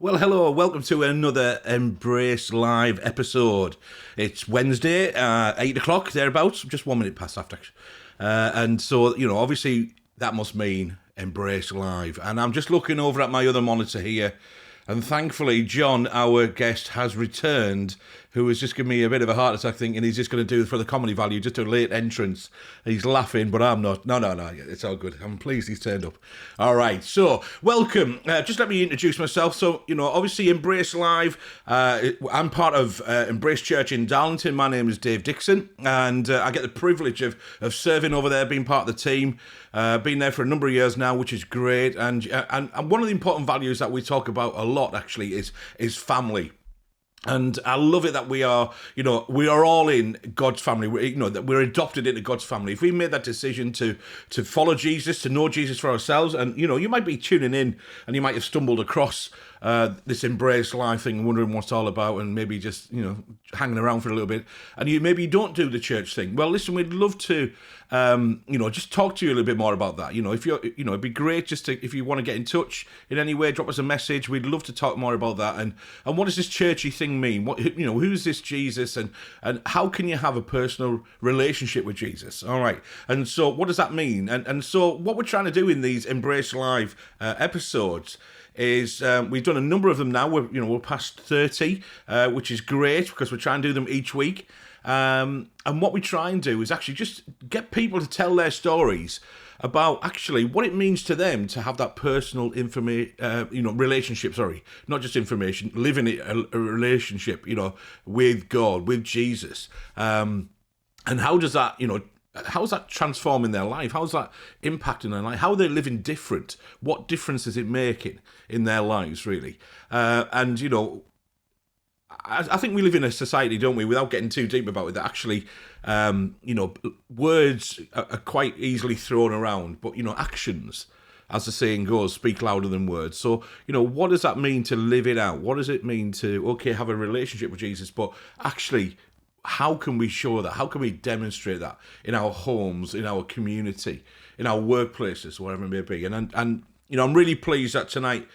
Well, hello, welcome to another Embrace Live episode. It's Wednesday, 8 o'clock, thereabouts, just 1 minute past after. And so, obviously that must mean Embrace Live. And I'm just looking over at my other monitor here, and thankfully John, our guest, has returned, who has just given me a bit of a heart attack thinking he's just going to do it for the comedy value, just a late entrance. He's laughing, but I'm not. No, it's all good. I'm pleased he's turned up. All right, so welcome. Just let me introduce myself. So, obviously Embrace Live, I'm part of Embrace Church in Darlington. My name is Dave Dixon, and I get the privilege of serving over there, being part of the team. Been there for a number of years now, which is great. And one of the important values that we talk about a lot, actually, is family. And I love it that we are all in God's family. That we're adopted into God's family. If we made that decision to follow Jesus, to know Jesus for ourselves, and you might be tuning in and you might have stumbled across this Embrace Live thing, wondering what it's all about, and maybe just hanging around for a little bit, and you don't do the church thing. Well, listen, we'd love to just talk to you a little bit more about that. If you're it'd be great just to, if you want to get in touch in any way, drop us a message. We'd love to talk more about that, and what does this churchy thing mean? What who's this Jesus, and how can you have a personal relationship with Jesus? All right, and so what does that mean? And so what we're trying to do in these Embrace Live episodes is we've done a number of them now. We're past 30, which is great because we're trying to do them each week. And what we try and do is actually just get people to tell their stories about actually what it means to them to have that personal relationship. Sorry, not just information, living a relationship, with God, with Jesus. And how does that, how's that transforming their life? How's that impacting their life? How are they living different? What difference is it making in their lives, really? I think we live in a society, don't we, without getting too deep about it, that actually, words are quite easily thrown around, but, actions, as the saying goes, speak louder than words. So, what does that mean to live it out? What does it mean to, have a relationship with Jesus, but actually, how can we show that? How can we demonstrate that in our homes, in our community, in our workplaces, wherever it may be? And I'm really pleased that tonight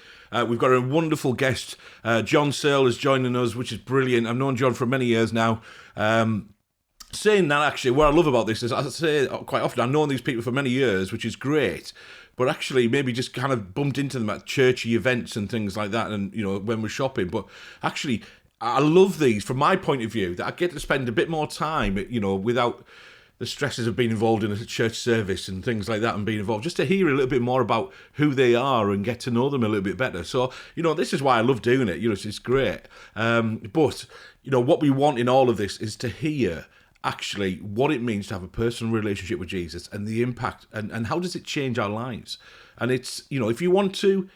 we've got a wonderful guest. John Searle is joining us, which is brilliant. I've known John for many years now. Saying that, actually, what I love about this is, I say quite often, I've known these people for many years, which is great. But actually, maybe just kind of bumped into them at churchy events and things like that, and when we're shopping. But actually, I love these from my point of view, that I get to spend a bit more time, without the stresses of being involved in a church service and things like that, and being involved, just to hear a little bit more about who they are and get to know them a little bit better. So, this is why I love doing it. It's great. But, what we want in all of this is to hear actually what it means to have a personal relationship with Jesus, and the impact, and how does it change our lives. And it's, if you want to,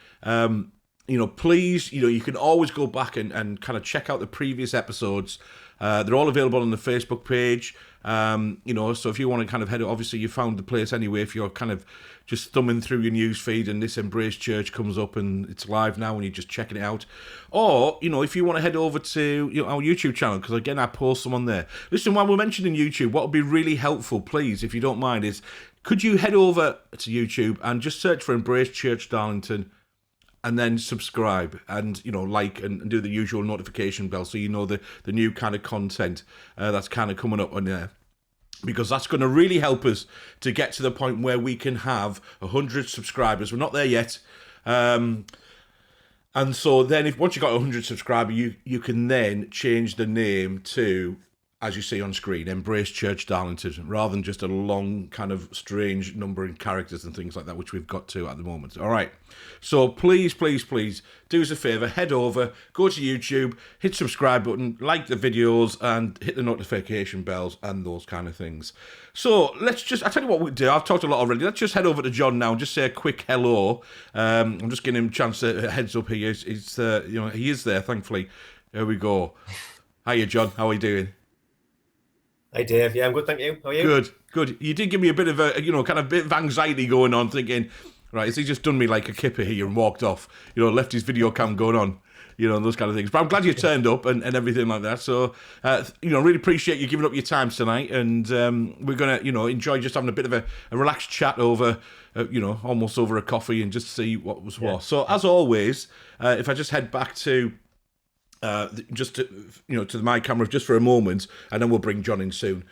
please, you can always go back and kind of check out the previous episodes. They're all available on the Facebook page. So if you want to kind of head, obviously you found the place anyway, if you're kind of just thumbing through your news feed and this Embrace Church comes up and it's live now and you're just checking it out. Or, if you want to head over to our YouTube channel, because again, I post some on there. Listen, while we're mentioning YouTube, what would be really helpful, please, if you don't mind, is could you head over to YouTube and just search for Embrace Church Darlington, and then subscribe and, like and do the usual notification bell so the new kind of content that's kind of coming up on there. Because that's going to really help us to get to the point where we can have 100 subscribers. We're not there yet. And so then once you've got 100 subscribers, you can then change the name to, as you see on screen, Embrace Church Darlington, rather than just a long kind of strange numbering characters and things like that, which we've got to at the moment. All right. So please, please, please do us a favour, head over, go to YouTube, hit subscribe button, like the videos, and hit the notification bells and those kind of things. So I'll tell you what we do. I've talked a lot already. Let's just head over to John now and just say a quick hello. I'm just giving him a chance to heads up. He is there, thankfully. There we go. Hiya, John. How are you doing? Hi, Dave. Yeah, I'm good, thank you. How are you? Good. You did give me a bit of a bit of anxiety going on, thinking, right, has he just done me like a kipper here and walked off? Left his video cam going on. those kind of things. But I'm glad you turned up and everything like that. So, really appreciate you giving up your time tonight. And we're going to, enjoy just having a bit of a relaxed chat over, almost over a coffee and just see what was what. So, as always, if I just head back to to my camera just for a moment, and then we'll bring John in soon.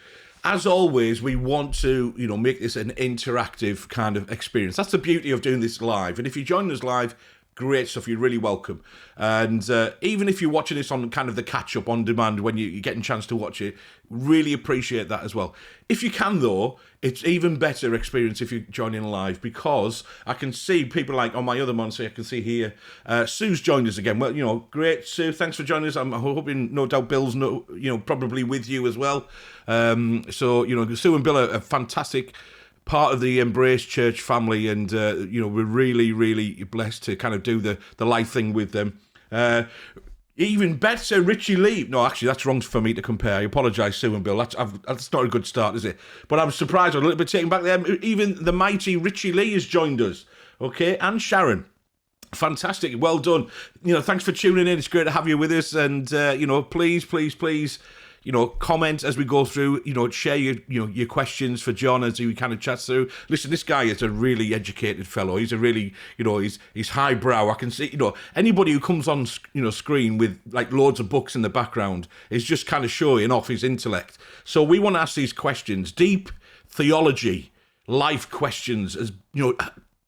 As always, we want to, make this an interactive kind of experience. That's the beauty of doing this live. And if you join us live, great stuff. You're really welcome. And even if you're watching this on kind of the catch-up on demand when you're getting a chance to watch it, really appreciate that as well. If you can, though, it's even better experience if you're joining live, because I can see people like on my other monitor, I can see here, Sue's joined us again. Well, great, Sue. Thanks for joining us. I'm hoping, no doubt, Bill's, probably with you as well. Sue and Bill are a fantastic part of the Embrace Church family, and we're really, really blessed to kind of do the live thing with them. Even better, Richie Lee. No, actually, that's wrong for me to compare. I apologise, Sue and Bill. That's not a good start, is it? But I'm surprised. I'm a little bit taken back there. Even the mighty Richie Lee has joined us. Okay, and Sharon. Fantastic. Well done. Thanks for tuning in. It's great to have you with us. And, please, comment as we go through, share your questions for John as he kind of chats through. Listen, this guy is a really educated fellow. He's a really, he's highbrow. I can see, anybody who comes on, screen with like loads of books in the background is just kind of showing off his intellect. So we want to ask these questions, deep theology, life questions, as,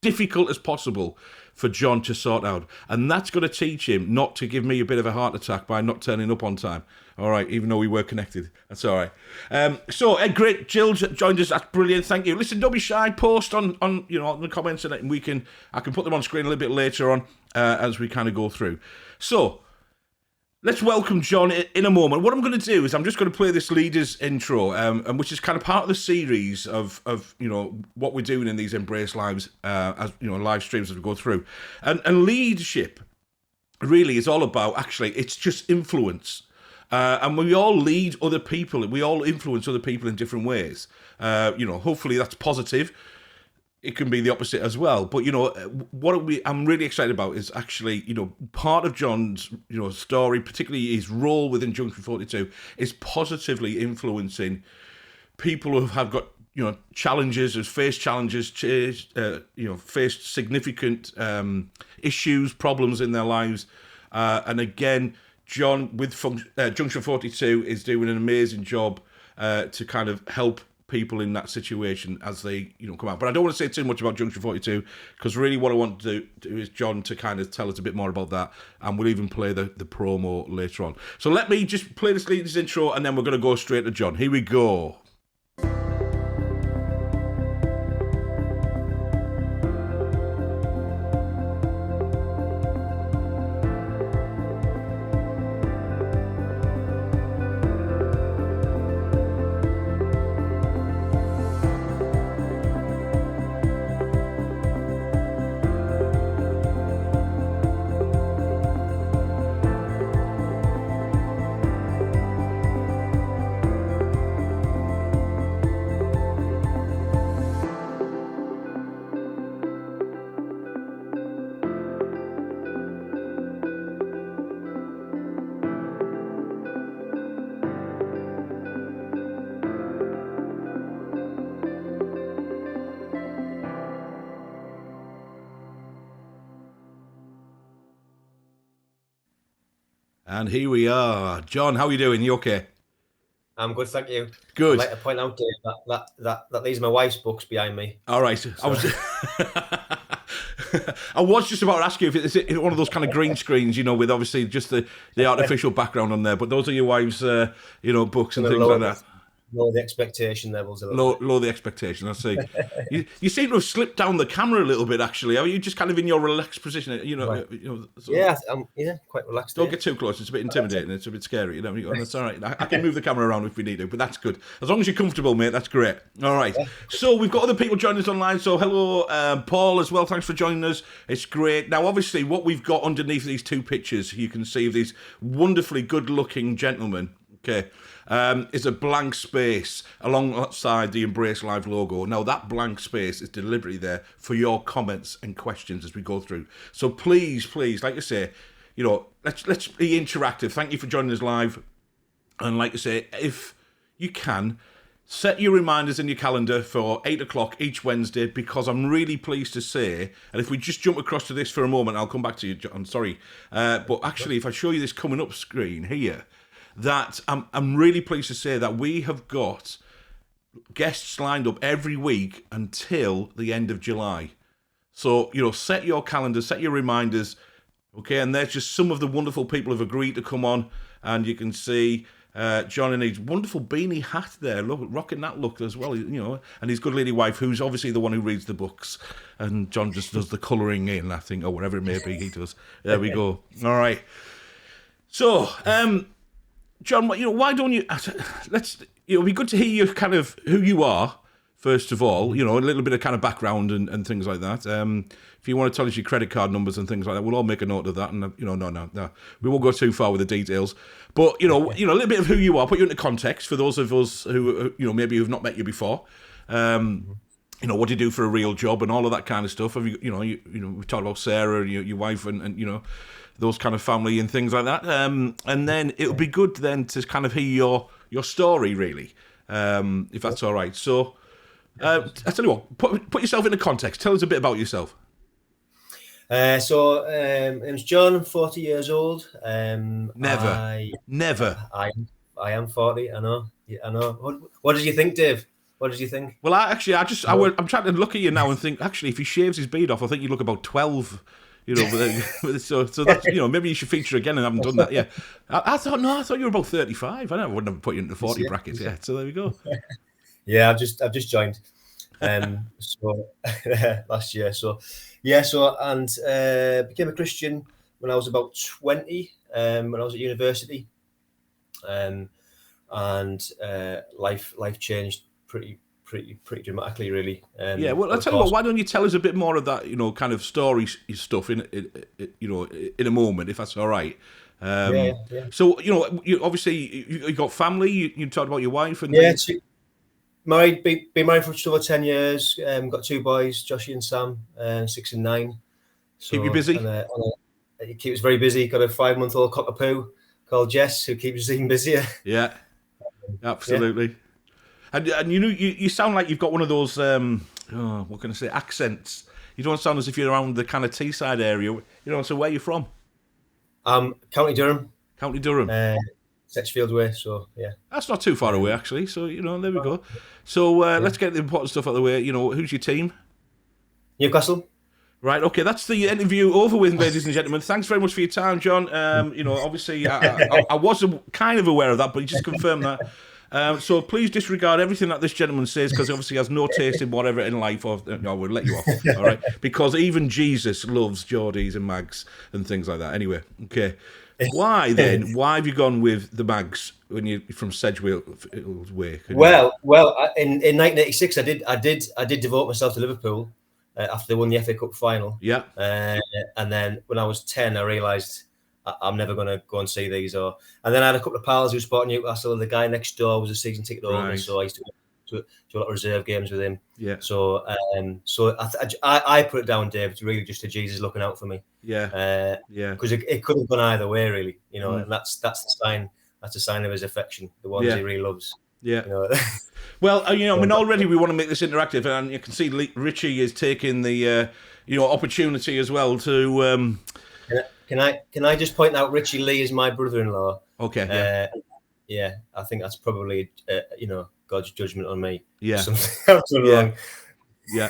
difficult as possible for John to sort out. And that's going to teach him not to give me a bit of a heart attack by not turning up on time. All right, even though we were connected. That's all right. Great. Jill joined us. That's brilliant. Thank you. Listen, don't be shy. Post on the comments, and I can put them on screen a little bit later on as we kind of go through. So, let's welcome John in a moment. What I'm going to do is I'm just going to play this leaders intro, and which is kind of part of the series of what we're doing in these Embrace Lives, as live streams as we go through, and leadership really is all about, actually, it's just influence. And we all lead other people. We all influence other people in different ways. Hopefully that's positive. It can be the opposite as well. But, I'm really excited about is actually, part of John's, story, particularly his role within Junction 42, is positively influencing people who have got, challenges, who've faced challenges, faced significant issues, problems in their lives. And again, John with Junction 42 is doing an amazing job to kind of help people in that situation as they come out. But I don't want to say too much about Junction 42, because really what I want to do is John to kind of tell us a bit more about that, and we'll even play the promo later on. So let me just play this intro, and then we're going to go straight to John. Here we go. And here we are. John, how are you doing? You okay? I'm good, thank you. Good. I'd like to point out, Dave, that these are my wife's books behind me. All right. So. I was just about to ask you if it's one of those kind of green screens, with obviously just the artificial background on there, but those are your wife's, books and things like that. Lower the expectation levels a little bit. Lower the expectation, I see. you seem to have slipped down the camera a little bit, actually. Are you just kind of in your relaxed position? Right. Yeah, I'm quite relaxed. Don't get too close. It's a bit intimidating. It's a bit scary. That's all right. I can move the camera around if we need to, but that's good. As long as you're comfortable, mate, that's great. All right. Yeah. So we've got other people joining us online. So hello, Paul, as well. Thanks for joining us. It's great. Now, obviously, what we've got underneath these two pictures, you can see of these wonderfully good-looking gentlemen. Okay. Is a blank space alongside the Embrace Live logo. Now, that blank space is deliberately there for your comments and questions as we go through. So please, like I say, let's be interactive. Thank you for joining us live. And like I say, if you can, set your reminders in your calendar for 8 o'clock each Wednesday, because I'm really pleased to say, and if we just jump across to this for a moment, I'll come back to you, John, sorry. But actually, if I show you this coming up screen here, that I'm really pleased to say that we have got guests lined up every week until the end of July. So, set your calendars, set your reminders, okay? And there's just some of the wonderful people who've agreed to come on, and you can see John in his wonderful beanie hat there, look, rocking that look as well, and his good lady wife, who's obviously the one who reads the books, and John just does the colouring in, I think, or whatever it may be, he does. There we go. All right. So, John, why don't you, it'd be good to hear you kind of who you are, first of all, a little bit of kind of background and things like that. If you want to tell us your credit card numbers and things like that, we'll all make a note of that. And, no. We won't go too far with the details. But, a little bit of who you are, put you into context for those of us who, maybe who've not met you before. What do you do for a real job and all of that kind of stuff. Have we talked about Sarah and your wife and those kind of family and things like that. And then it would be good then to kind of hear your story, really, if that's all right. So, I tell you what, put yourself into context. Tell us a bit about yourself. Name's John. I'm 40 years old. Never. I am 40. I know. What did you think, Dave? What did you think? Well, I'm trying to look at you now and think. Actually, if he shaves his beard off, I think you look about 12. So that's maybe you should feature again, and I haven't done that yet. I thought you were about 35. I wouldn't have put you into the 40 brackets yet. So there we go. Yeah, I've just joined. So last year. And became a Christian when I was about 20. When I was at university, and life changed pretty dramatically, really. Well, I'll tell you what. Why don't you tell us a bit more of that, kind of story stuff in a moment, if that's all right. Yeah. So you obviously you got family. You talked about your wife and married. Been married for just over 10 years. Got 2 boys, Joshie and Sam, 6 and 9. So, keep you busy. He keeps us very busy. Got a 5-month-old cockapoo called Jess, who keeps us even busier. Yeah, absolutely. Yeah. And you sound like you've got one of those what can I say, accents. You don't sound as if you're around the kind of Teesside area. So where are you from? County Durham. County Durham. Setchfield way. So yeah, that's not too far away actually. So there we go. So let's get the important stuff out of the way. Who's your team? Newcastle. Right, okay, that's the interview over with, ladies and gentlemen. Thanks very much for your time, John. Obviously, I was kind of aware of that, but you just confirmed that. So please disregard everything that this gentleman says, because obviously he has no taste in whatever in life. We'll let you off, all right? Because even Jesus loves Geordies and Mags and things like that. Anyway, okay. Why have you gone with the Mags when you're from Sedgefield way? Well, in 1986, I did devote myself to Liverpool. After they won the FA Cup final. Yeah. And then when I was 10, I realised I'm never going to go and see these. And then I had a couple of pals who supported Newcastle. The guy next door was a season ticket holder, right. So I used to go to a lot of reserve games with him. Yeah. So I put it down, Dave, it's really just to Jesus looking out for me. Yeah. Because it could have gone either way, really. And that's the sign. That's a sign of his affection, the ones he really loves. Yeah. Well, already we want to make this interactive, and you can see Richie is taking the, opportunity as well to. Can I just point out Richie Lee is my brother-in-law? Okay. Yeah. I think that's probably God's judgment on me. Yeah. Something wrong. Yeah.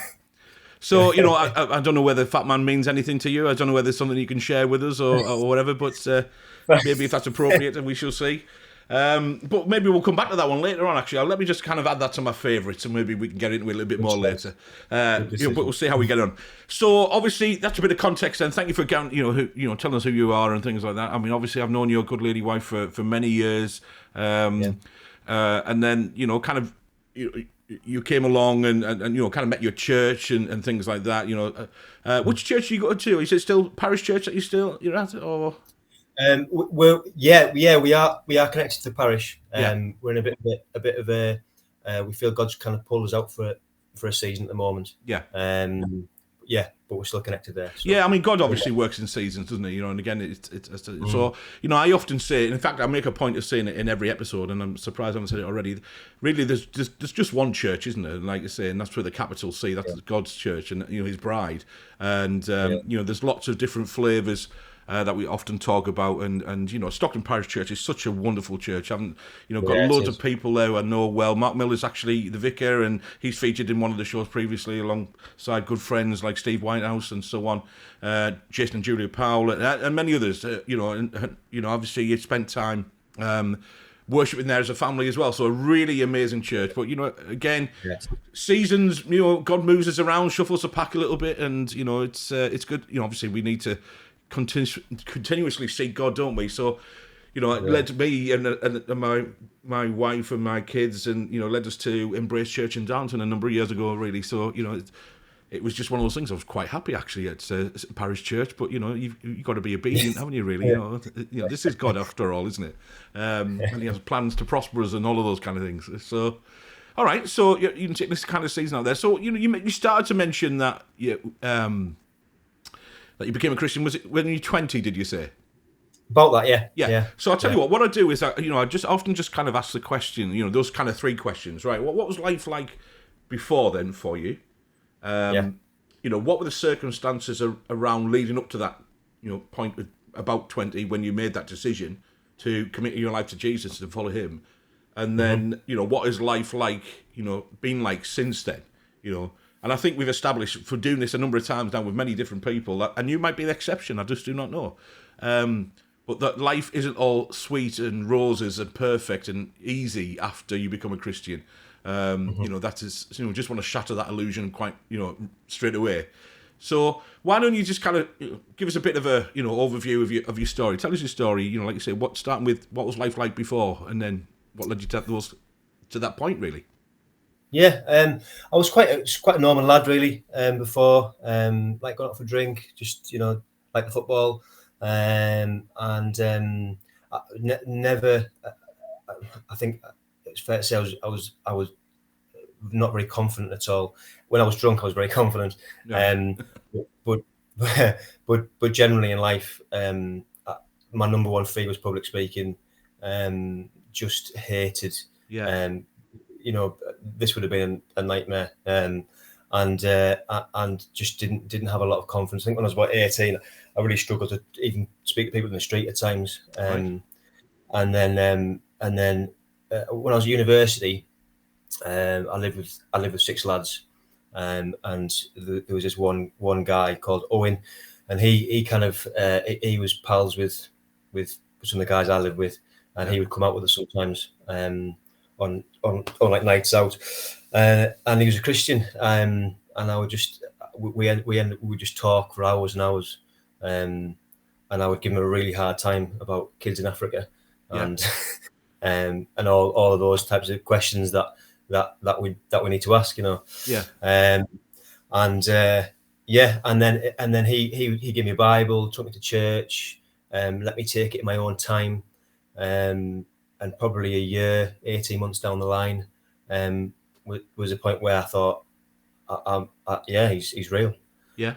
So I don't know whether Fat Man means anything to you. I don't know whether it's something you can share with us or whatever. But maybe if that's appropriate, we shall see. But maybe we'll come back to that one later on. Actually, let me just kind of add that to my favourites, and maybe we can get into it a little bit more later. But we'll see how we get on. So obviously, that's a bit of context. And thank you for telling us who you are and things like that. I mean, obviously, I've known your good lady wife for many years, and then kind of you came along and kind of met your church and things like that. Which church do you go to? Is it still Parish Church that you're at, or? We are connected to Parish. We're in a bit of a we feel God's kind of pulled us out for a season at the moment. Yeah. but we're still connected there. So. Yeah, I mean, God obviously works in seasons, doesn't he? And again, so I often say, in fact, I make a point of saying it in every episode, and I'm surprised I haven't said it already. Really, there's just one church, isn't there? And like you say, and that's with a capital C. That's God's church, and His bride. And there's lots of different flavors that we often talk about, and Stockton Parish Church is such a wonderful church. Got loads of people there I know well. Mark Miller's actually the vicar, and he's featured in one of the shows previously alongside good friends like Steve Whitehouse and so on, Jason and Julia Powell, and many others. Obviously you spent time worshipping there as a family as well. So a really amazing church. But again, seasons. God moves us around, shuffles the pack a little bit, and it's good. Obviously we need to continuously seek God, don't we? So, it led me and my wife and my kids, and led us to Embrace Church in Downton a number of years ago, really. So, it was just one of those things. I was quite happy actually at Parish Church, but you've got to be obedient, haven't you? Really, this is God after all, isn't it? And He has plans to prosper us and all of those kind of things. So, all right. So you can take this kind of season out there. So you started to mention that that you became a Christian. Was it when you were 20, did you say? About that, yeah. So I'll tell you what I do is I just often just kind of ask the question, those kind of three questions, right? What was life like before then for you? What were the circumstances around leading up to that, point with about 20 when you made that decision to commit your life to Jesus, to follow Him? And then, what is life like, been like since then, And I think we've established, for doing this a number of times now with many different people, and you might be the exception, I just do not know. But that life isn't all sweet and roses and perfect and easy after you become a Christian. That is, just want to shatter that illusion quite, straight away. So why don't you just kind of give us a bit of a, overview of your story? Tell us your story, like you say, starting with what was life like before, and then what led you to that point, really. Yeah, I was quite a normal lad really before, like going out for a drink, just like the football, never. I think it's fair to say I was not very confident at all. When I was drunk, I was very confident, but generally in life, my number one fear was public speaking. Just hated. This would have been a nightmare, and just didn't have a lot of confidence. I think when I was about 18, I really struggled to even speak to people in the street at times. And then when I was at university, I lived with six lads, and there was this one guy called Owen, and he kind of he was pals with some of the guys I lived with, and he would come out with us sometimes. On like nights out, and he was a Christian, and I would just we would just talk for hours and hours, and I would give him a really hard time about kids in Africa, and all of those types of questions that we need to ask, and then he gave me a Bible, took me to church, let me take it in my own time, and probably a year, 18 months down the line, was a point where I thought, he's real. Yeah.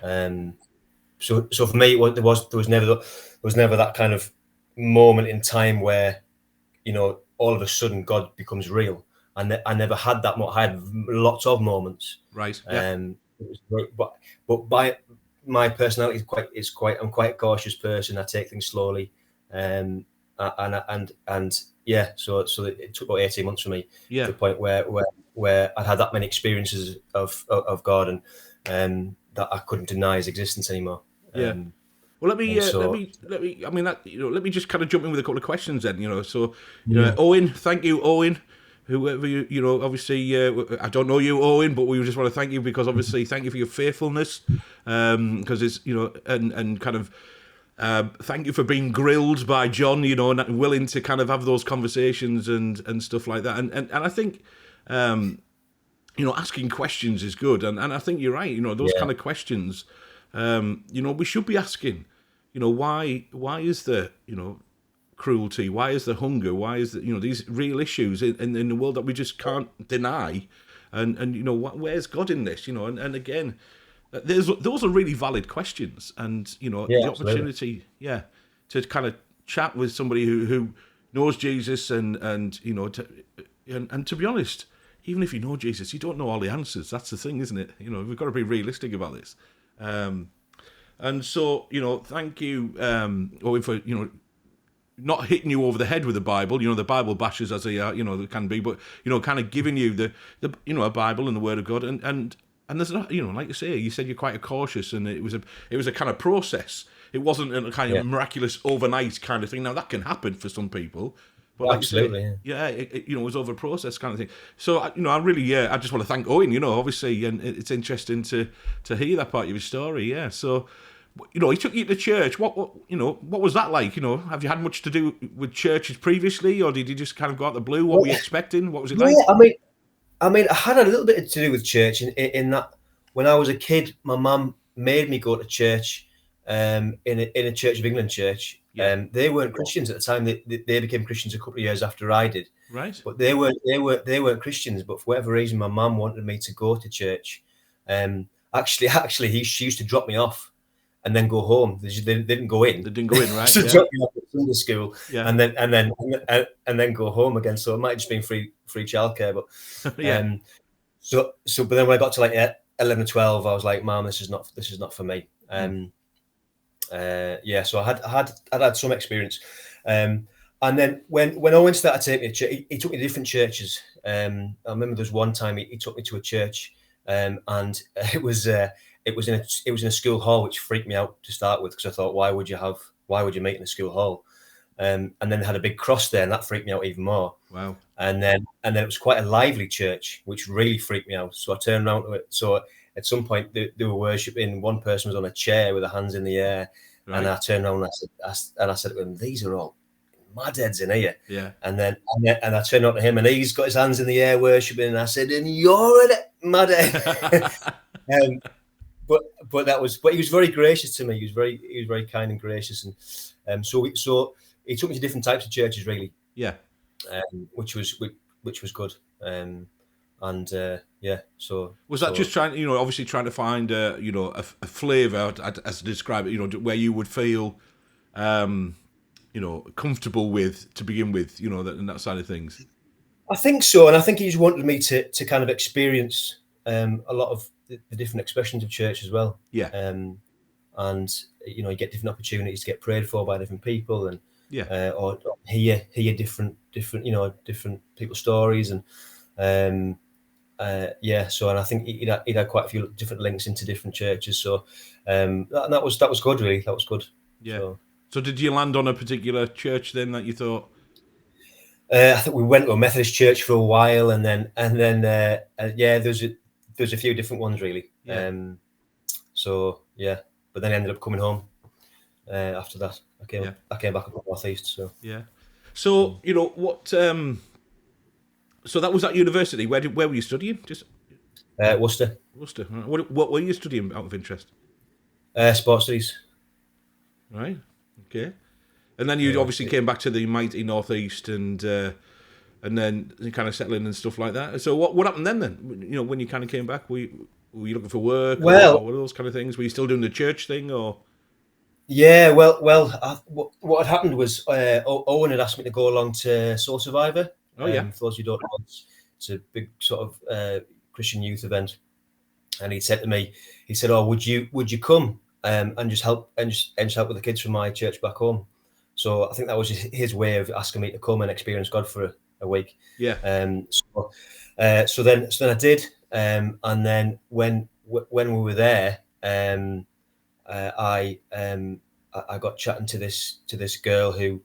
So for me, there was never that kind of moment in time where, all of a sudden God becomes real. And I never had that. I had lots of moments. Right. Yeah. But by my personality I'm quite a cautious person. I take things slowly. So it took about 18 months for me to the point where I had that many experiences of God, and that I couldn't deny His existence anymore. Well, let me just kind of jump in with a couple of questions then. Owen, thank you, Owen. Whoever you, obviously, I don't know you, Owen, but we just want to thank you because obviously, thank you for your faithfulness, because it's and kind of. Thank you for being grilled by John, and willing to kind of have those conversations and stuff like that. And I think, asking questions is good. And I think you're right. Those kind of questions, we should be asking, why is there, cruelty? Why is there hunger? Why is there, these real issues in the world that we just can't deny? And where's God in this? And again, those are really valid questions, and Yeah, the absolutely. opportunity, to kind of chat with somebody who knows Jesus, and to be honest, even if you know Jesus, you don't know all the answers. That's the thing, isn't it? We've got to be realistic about this. And so, thank you, Owen, for not hitting you over the head with the Bible, the Bible bashers as they are, they can be, but kind of giving you the a Bible and the Word of God, and there's not, like you said you're quite cautious, and it was a kind of process. It wasn't a kind Yeah, of miraculous overnight kind of thing. Now that can happen for some people, but like you say, absolutely. Yeah. it was over a process kind of thing. So I really, I just want to thank Owen, obviously, and it's interesting to hear that part of your story. Yeah, so. He took you to church. What was that like? Have you had much to do with churches previously, or did you just kind of go out the blue? What were you expecting? What was it like? Yeah, I mean, I had a little bit to do with church in that when I was a kid, my mum made me go to church, in a Church of England church. Yeah. They weren't Christians at the time. They became Christians a couple of years after I did. Right. But they weren't Christians. But for whatever reason, my mum wanted me to go to church. Actually, she used to drop me off and then go home. They didn't go in. They didn't go in, right? So Yeah. drop me off at Sunday school, Yeah. and then go home again. So it might have just been free childcare. But Yeah. but then when I got to like 11 or 12, I was like, Mom, this is not for me. So I had some experience. And then when Owen started taking me to church, he took me to different churches. I remember there was one time he took me to a church, and it was in a school hall, which freaked me out to start with, because I thought, why would you meet in a school hall? And then they had a big cross there, and that freaked me out even more. Wow. And then it was quite a lively church, which really freaked me out. So I turned around to it. So at some point they were worshiping. One person was on a chair with their hands in the air, Right. and I turned around and I said to him, "These are all mad heads in here." Yeah. And I turned around to him, and he's got his hands in the air worshiping, and I said, "And you're a mad head." But he was very gracious to me. He was very kind and gracious, and so he took me to different types of churches, really. Yeah. Which was good. So was that just trying, obviously trying to find a flavour, as to describe it, where you would feel, comfortable with to begin with, and that side of things? I think so, and I think he just wanted me to kind of experience a lot of the different expressions of church as well. Yeah. And you get different opportunities to get prayed for by different people, and or hear different people's stories, and So, and I think he'd had quite a few different links into different churches. So, that was good, really. That was good. Yeah. So did you land on a particular church then that you thought? I think we went to a Methodist church for a while, and then there's a few different ones, really. Yeah. But then I ended up coming home after that. I came back up to North East. So yeah. So what? So that was at university. Where were you studying? Just Worcester. Worcester. What were you studying out of interest? Sports studies. Right. Okay. And then you obviously came back to the mighty North East, and then you kind of settling and stuff like that. So what happened then? When you kind of came back, were you looking for work? Well, or what those kind of things? Were you still doing the church thing, or? Yeah, what had happened was Owen had asked me to go along to Soul Survivor. Oh yeah. For those who don't know, it's a big sort of Christian youth event, and he said to me, he said, "Oh, would you come and just help with the kids from my church back home?" So I think that was his way of asking me to come and experience God for a week. Yeah. So then I did, and then when we were there, I got chatting to this girl who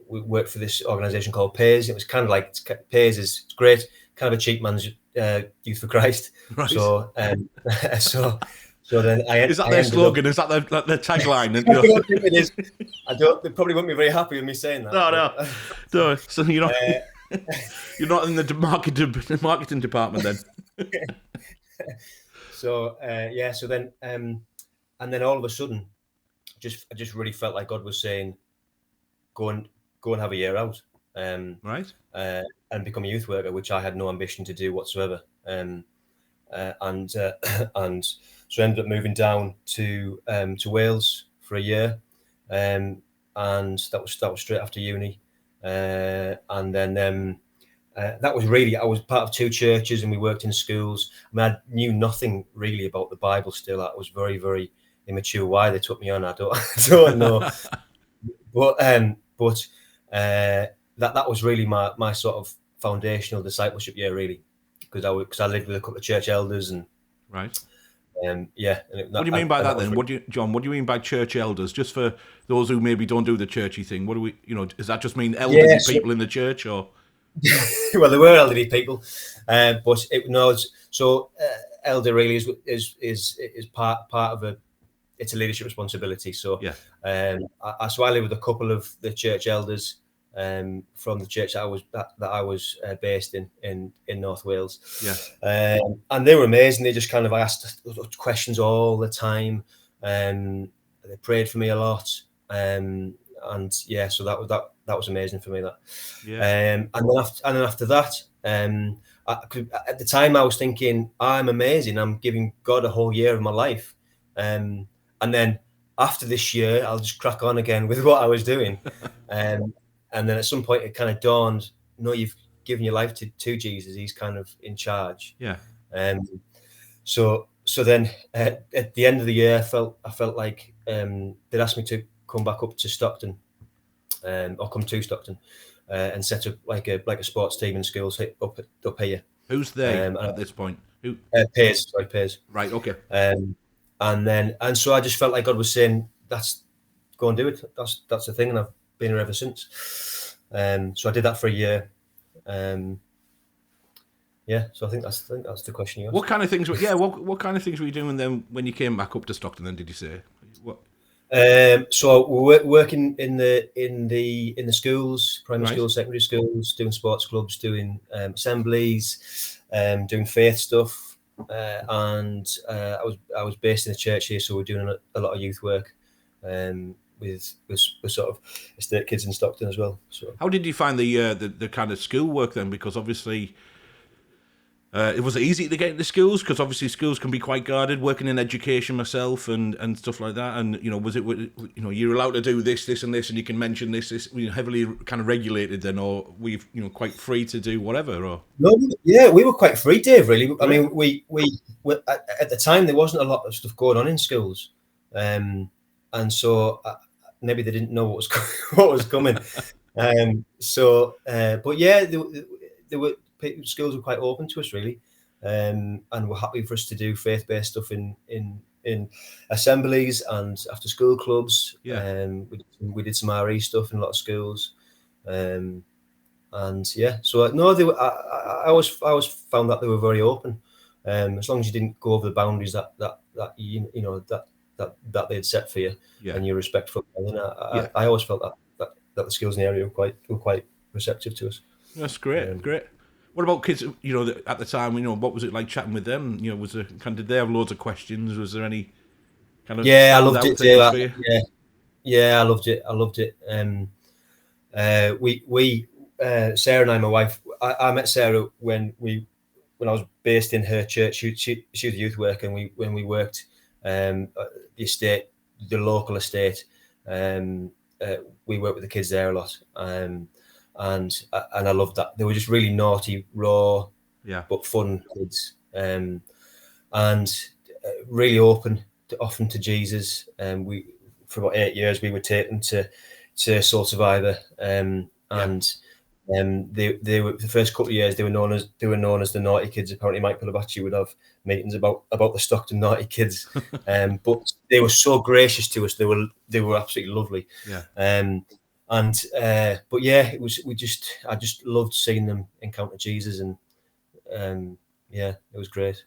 we worked for this organisation called Parish. It was kind of like Parish is great, kind of a cheap man's Youth for Christ. Right. So then is that their slogan? Is that their tagline? I don't think it is. They probably wouldn't be very happy with me saying that. No. So you're not in the marketing department then. So then and then all of a sudden, I just really felt like God was saying, go and have a year out, right, and become a youth worker, which I had no ambition to do whatsoever. And and and so I ended up moving down to Wales for a year, and that was straight after uni, and then. That was really, I was part of two churches and we worked in schools. I mean, I knew nothing really about the Bible still. I was very, very immature. Why they took me on, I don't, I don't know. But that was really my sort of foundational discipleship year, really, because I lived with a couple of church elders and Right. yeah. What do you mean by that then? Really... John, what do you mean by church elders? Just for those who maybe don't do the churchy thing, what do we, does that just mean elderly people in the church, or? Well, there were elderly people, but elder really is part of it's a leadership responsibility. So yeah, so I live with a couple of the church elders from the church that I was based in North Wales. Yeah, and they were amazing. They just kind of asked questions all the time. They prayed for me a lot. And yeah, so that was amazing for me. That, yeah. And then after that, at the time I was thinking, I'm amazing. I'm giving God a whole year of my life, and then after this year, I'll just crack on again with what I was doing. And then at some point, it kind of dawned, no, you've given your life to Jesus. He's kind of in charge. Yeah. So then at the end of the year, I felt like they'd asked me to come back up to Stockton, or come to Stockton, and set up like a sports team in schools up here. Who's they at this point? Who? Pairs. Right. Okay. And so I just felt like God was saying, "That's go and do it. That's the thing," and I've been here ever since. So I did that for a year. Yeah, so I think that's the question you asked. What kind of things? What kind of things were you doing then when you came back up to Stockton? Then did you say what? So we're working in the schools, primary schools, secondary schools, doing sports clubs, doing assemblies, doing faith stuff, and I was based in a church here, so we're doing a lot of youth work, with sort of estate kids in Stockton as well. So how did you find the kind of school work then? Because obviously. It was easy to get into schools because obviously schools can be quite guarded. Working in education myself and stuff like that, and was it you're allowed to do this and this, and you can mention this heavily kind of regulated then, or we've quite free to do whatever? Or no, yeah, we were quite free, Dave. Really, I mean, we at the time there wasn't a lot of stuff going on in schools, and so maybe they didn't know what was coming. But yeah, there were. Schools were quite open to us, really, and were happy for us to do faith-based stuff in assemblies and after-school clubs. Yeah. We did some RE stuff in a lot of schools, and yeah. So no, I always found that they were very open, as long as you didn't go over the boundaries that they had set for you, and you're respectful. And I always felt that the schools in the area were quite receptive to us. That's great, great. What about kids? At the time, what was it like chatting with them? Did they have loads of questions? Was there any kind of I loved it. I loved it. We Sarah and I, my wife, I met Sarah when I was based in her church. She was a youth worker, and when we worked the local estate, we worked with the kids there a lot. And I loved that. They were just really naughty, raw, but fun kids, and really open often to Jesus. For about 8 years we would take them to Soul Survivor, and they were the first couple of years they were known as the naughty kids. Apparently Mike Pilabacci would have meetings about the Stockton naughty kids, but they were so gracious to us. They were absolutely lovely. But yeah, it was. I just loved seeing them encounter Jesus, and it was great.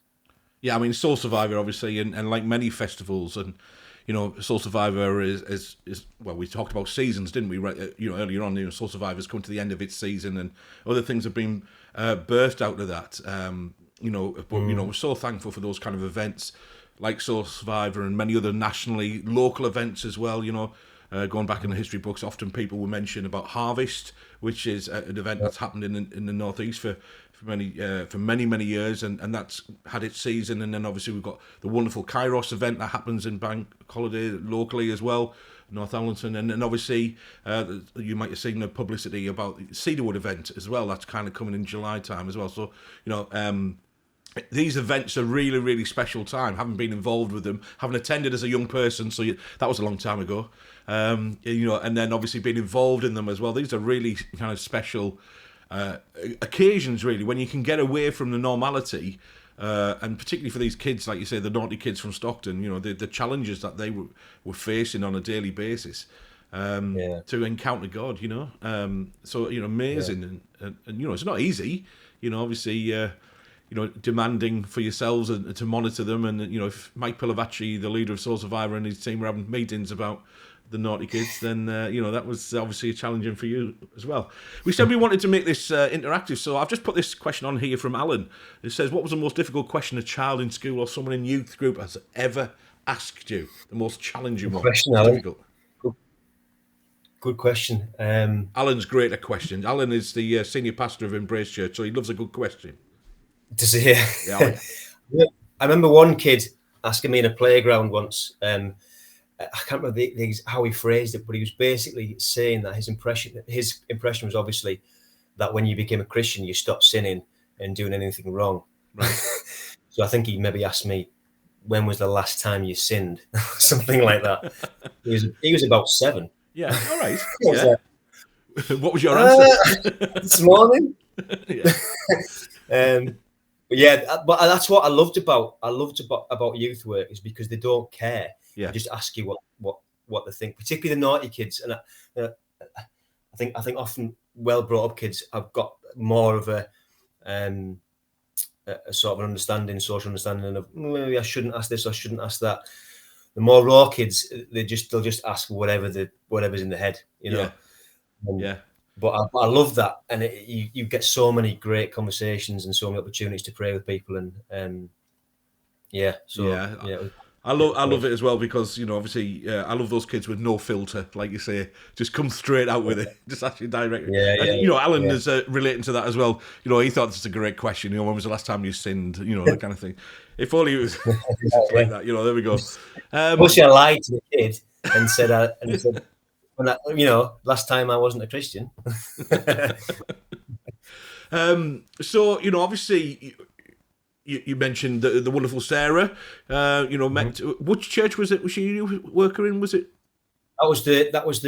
Yeah, I mean, Soul Survivor, obviously, and like many festivals, and Soul Survivor is well, we talked about seasons, didn't we? Right, earlier on, Soul Survivor's come to the end of its season, and other things have been birthed out of that. But we're so thankful for those kind of events, like Soul Survivor, and many other nationally local events as well. Going back in the history books, often people will mention about Harvest, which is an event that's happened in the northeast for for many years, and that's had its season. And then obviously we've got the wonderful Kairos event that happens in Bank Holiday locally as well, Northallerton, and then obviously you might have seen the publicity about the Cedarwood event as well. That's kind of coming in July time as well. So these events are really, really special time. Having been involved with them, having attended as a young person, that was a long time ago. And then obviously being involved in them as well. These are really kind of special occasions, really, when you can get away from the normality, and particularly for these kids, like you say, the naughty kids from Stockton. The challenges that they were facing on a daily basis. To encounter God, amazing, and it's not easy. Obviously. Demanding for yourselves and to monitor them. And, if Mike Pilavachi, the leader of Soul Survivor, and his team were having meetings about the naughty kids, then, that was obviously challenging for you as well. We said we wanted to make this interactive, so I've just put this question on here from Alan. It says, what was the most difficult question a child in school or someone in youth group has ever asked you? The most challenging one? Question, Alan. Good question. Alan's great at questions. Alan is the senior pastor of Embrace Church, so he loves a good question. Does he? Yeah. I remember one kid asking me in a playground once. I can't remember how he phrased it, but he was basically saying that his impression was obviously that when you became a Christian, you stopped sinning and doing anything wrong. Right. So I think he maybe asked me, when was the last time you sinned? Something like that. He was about 7. Yeah. All right. Yeah. What was your answer? This morning. Yeah. But that's what I loved about youth work, is because they don't care. Yeah. They just ask you what they think, particularly the naughty kids. And I think often well brought up kids have got more of a sort of understanding, social understanding of maybe I shouldn't ask this, I shouldn't ask that. The more raw kids, they'll just ask whatever's in the head, Yeah. But I love that, and you get so many great conversations and so many opportunities to pray with people, and I love it as well, because obviously I love those kids with no filter, like you say, just come straight out with it, just ask you directly. Alan is relating to that as well. He thought this is a great question. When was the last time you sinned? That kind of thing. If only it was like that. There we go. Mostly I lied to the kid and said, last time I wasn't a Christian. So obviously you mentioned the wonderful Sarah. Which church was it? Was she a worker in? Was it? That was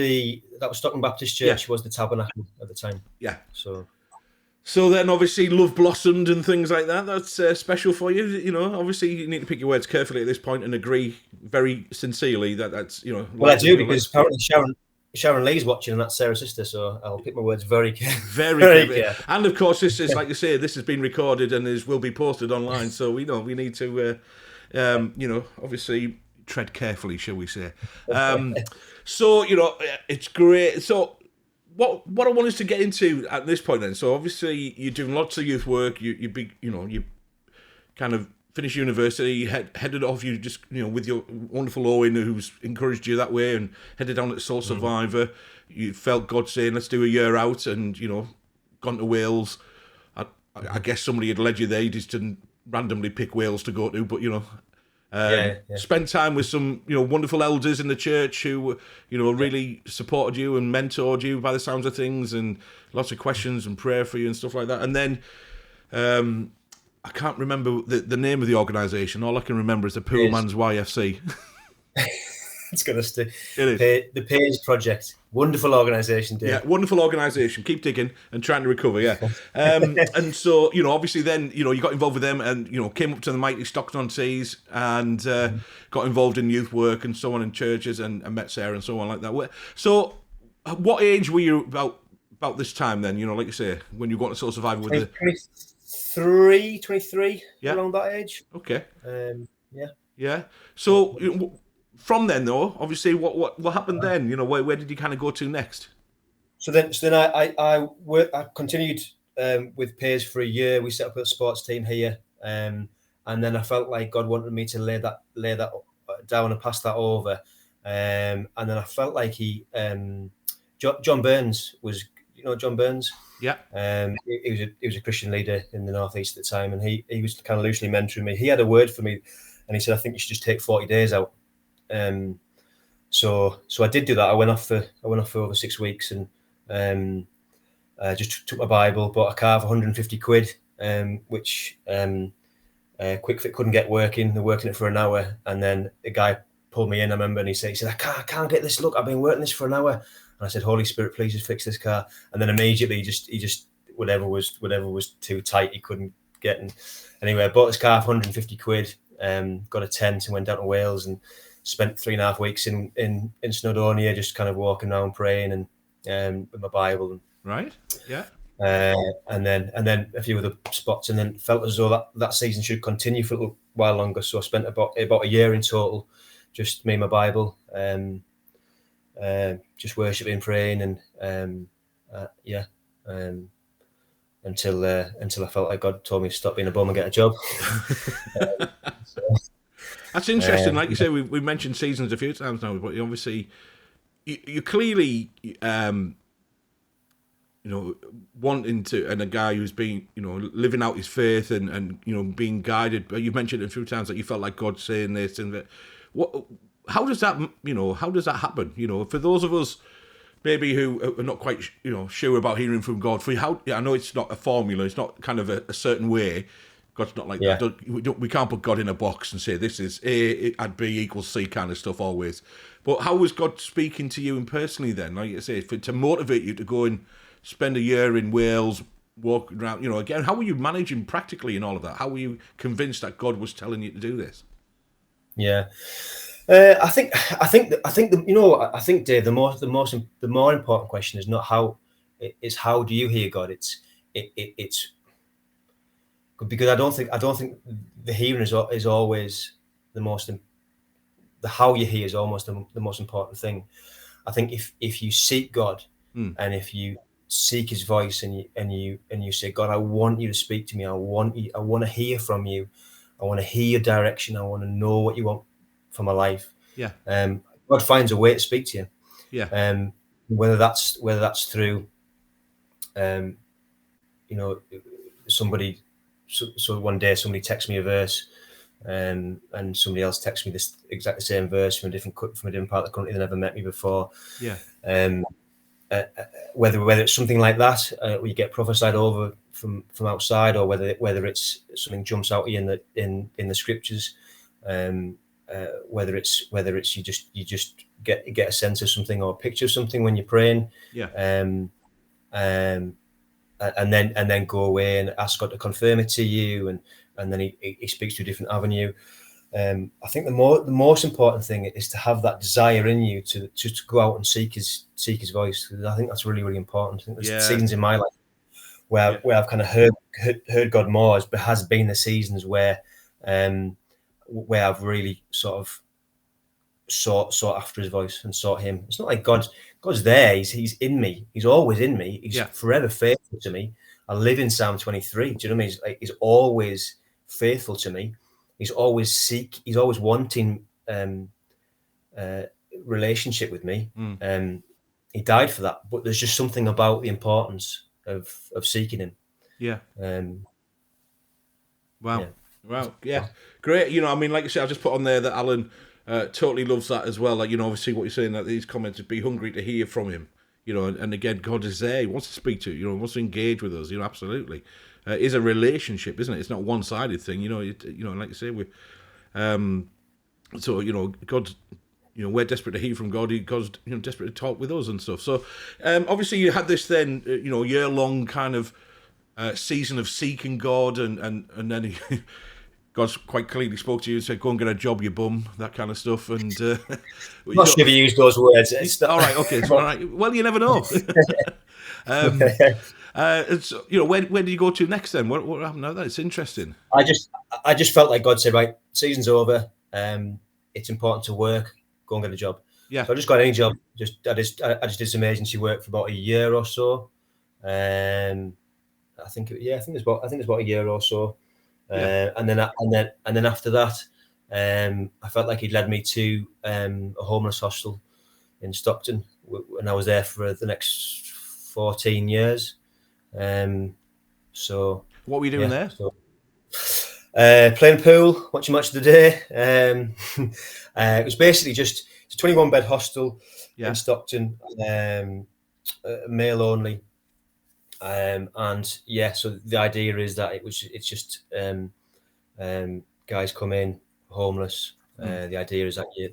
Stockton Baptist Church. Was the tabernacle at the time. Yeah. So then obviously love blossomed and things like that. That's special for you. Obviously you need to pick your words carefully at this point and agree very sincerely that's Well, I do, because apparently Sharon Lee's watching, and that's Sarah's sister, so I'll pick my words very carefully. Very carefully. And of course, this is, like you say, this has been recorded and will be posted online. So we need to, obviously tread carefully, shall we say? So it's great. So what I want us to get into at this point then. So obviously you're doing lots of youth work. You kind of finished university, headed off, with your wonderful Owen, who's encouraged you that way, and headed down to Soul Survivor. You felt God saying, let's do a year out, and, gone to Wales. I guess somebody had led you there. You just didn't randomly pick Wales to go to, but, spent time with some, wonderful elders in the church who, really supported you and mentored you by the sounds of things, and lots of questions and prayer for you and stuff like that. And then, I can't remember the name of the organisation. All I can remember is the Poor Man's YFC. It's going to stay. It is. The Parish Project. Wonderful organisation, Dave. Yeah, wonderful organisation. Keep digging and trying to recover, yeah. And so, obviously then, you got involved with them and, came up to the mighty Stockton-on-Tees and got involved in youth work and so on in churches and met Sarah and so on like that. So what age were you about this time then, like you say, when you got to Soul Survivor with the... 23, around that age. Okay. Yeah. So from then, though, obviously, what happened then? Where did you kind of go to next? So then I continued with Pairs for a year. We set up a sports team here, and then I felt like God wanted me to lay that down and pass that over. And then I felt like John Burns was John Burns. Yeah. He was a Christian leader in the Northeast at the time, and he was kind of loosely mentoring me. He had a word for me, and he said, "I think you should just take 40 days out." So I did do that. I went off for over 6 weeks, and just took my Bible, bought a car for 150 quid, which Quick Fit couldn't get working. They're working it for an hour, and then the guy pulled me in. I remember, and he said, I can't get this. Look, I've been working this for an hour. And I said, Holy Spirit, please just fix this car. And then immediately, he just whatever was too tight, he couldn't get. And anyway, I bought this car for 150 quid. Got a tent and went down to Wales and spent 3.5 weeks in Snowdonia, just kind of walking around praying and with my Bible. Right. Yeah. And then a few other spots, and then felt as though that season should continue for a little while longer. So I spent about a year in total, just me and my Bible, just worshiping, praying, and until I felt like God told me to stop being a bum and get a job. That's interesting. Like you say, we mentioned seasons a few times now, but obviously you clearly wanting to, and a guy who's been, living out his faith and being guided. But you mentioned it a few times that you felt like God saying this and that. How does that happen? For those of us maybe who are not quite, sure about hearing from God. I know it's not a formula. It's not kind of a certain way. God's not like that. We can't put God in a box and say this is A and B equals C kind of stuff always. But how was God speaking to you personally then? Like you say, to motivate you to go and spend a year in Wales, walk around, again, how were you managing practically in all of that? How were you convinced that God was telling you to do this? Yeah. I think Dave, the more important question is not how, it's how do you hear God? It's because I don't think the hearing is always the how you hear is almost the most important thing. I think if you seek God and if you seek His voice and you say, God, I want you to speak to me. I want to hear from you. I want to hear your direction. I want to know what you want for my life. Yeah. God finds a way to speak to you. Yeah. Whether that's through, somebody. So one day somebody texts me a verse, and somebody else texts me this exactly the same verse from a different part of the country that never met me before. Yeah. Whether it's something like that, where you get prophesied over from outside, or whether it's something jumps out at you in the scriptures, whether it's you just get a sense of something or a picture of something when you're praying. Yeah. And then go away and ask God to confirm it to you, and then he speaks to a different avenue. I think the most important thing is to have that desire in you to go out and seek his voice. I think that's really, really important. I think there's seasons in my life where I've kind of heard God more. Has been the seasons where I've really sort of sought after His voice and sought Him. It's not like God's there. He's in me. He's always in me. He's forever faithful to me. I live in Psalm 23. Do you know what I mean? He's always faithful to me. He's always He's always wanting relationship with me. He died for that. But there's just something about the importance of seeking Him. Yeah. Wow. Yeah. Wow. Yeah. Great. Like you said, I just put on there that Alan totally loves that as well. Like, obviously what you're saying, that these comments would be hungry to hear from him. And again, God is there. He wants to speak to you. He wants to engage with us. Absolutely. It's a relationship, isn't it? It's not a one-sided thing. Like you say, we. God's. We're desperate to hear from God. God's desperate to talk with us and stuff. So, obviously, you had this then, year-long kind of season of seeking God, and then God's quite clearly spoke to you and said, "Go and get a job, you bum," that kind of stuff. And I'm not sure if he used those words. It's all right, okay, it's all right. Well, you never know. Where do you go to next then? What happened now? That's interesting. I just felt like God said, right, season's over. It's important to work. Go and get a job. Yeah. So I just got any job. I just did some agency work for about a year or so. I think it's about a year or so. And then after that, I felt like He'd led me to a homeless hostel in Stockton, and I was there for the next 14 years. So what were you doing there? So, playing pool, watching Match of the Day. It was basically just it's a 21-bed hostel in Stockton, male only. And yeah, so the idea is that it's just guys come in homeless. The idea is that you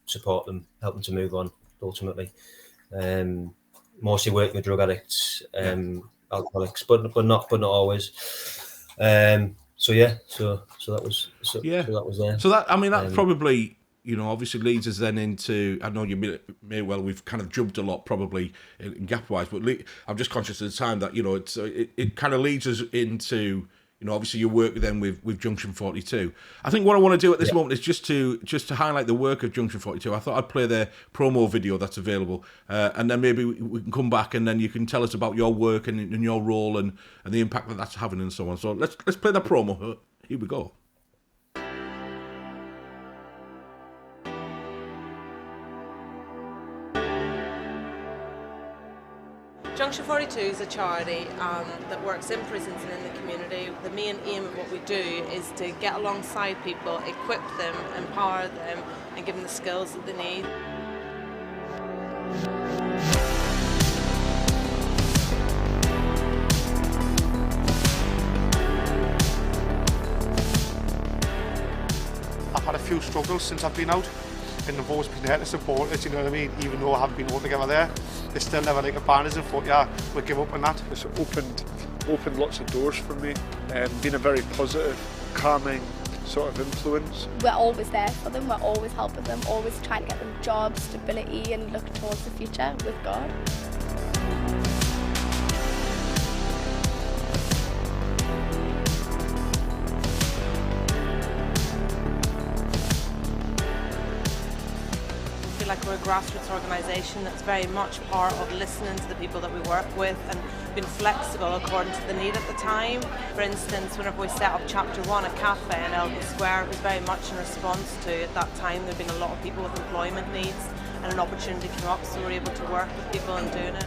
support them, help them to move on. Ultimately, mostly working with drug addicts, alcoholics, but not always. So that was there. So that, I mean, that probably, you know, obviously leads us then into, I know you may well, we've kind of jumped a lot probably in gap wise, but I'm just conscious of the time that, you know, it kind of leads us into, you know, obviously you work then with Junction 42. I think what I want to do at this moment is just to highlight the work of Junction 42. I thought I'd play their promo video that's available, and then maybe we can come back and then you can tell us about your work and your role and the impact that that's having and so on. So let's play that promo. Here we go. Junction 42 is a charity that works in prisons and in the community. The main aim of what we do is to get alongside people, equip them, empower them, and give them the skills that they need. I've had a few struggles since I've been out, and I've always been there to support it, you know what I mean? Even though I haven't been altogether there, they still never like abandoned and thought, yeah, we'll give up on that. It's opened lots of doors for me, and been a very positive, calming sort of influence. We're always there for them, we're always helping them, always trying to get them jobs, stability, and look towards the future with God. Like we're a grassroots organisation that's very much part of listening to the people that we work with and being flexible according to the need at the time. For instance, whenever we set up Chapter 1 at Cafe in Elgin Square, it was very much in response to, at that time, there had been a lot of people with employment needs and an opportunity came up, so we were able to work with people in doing it.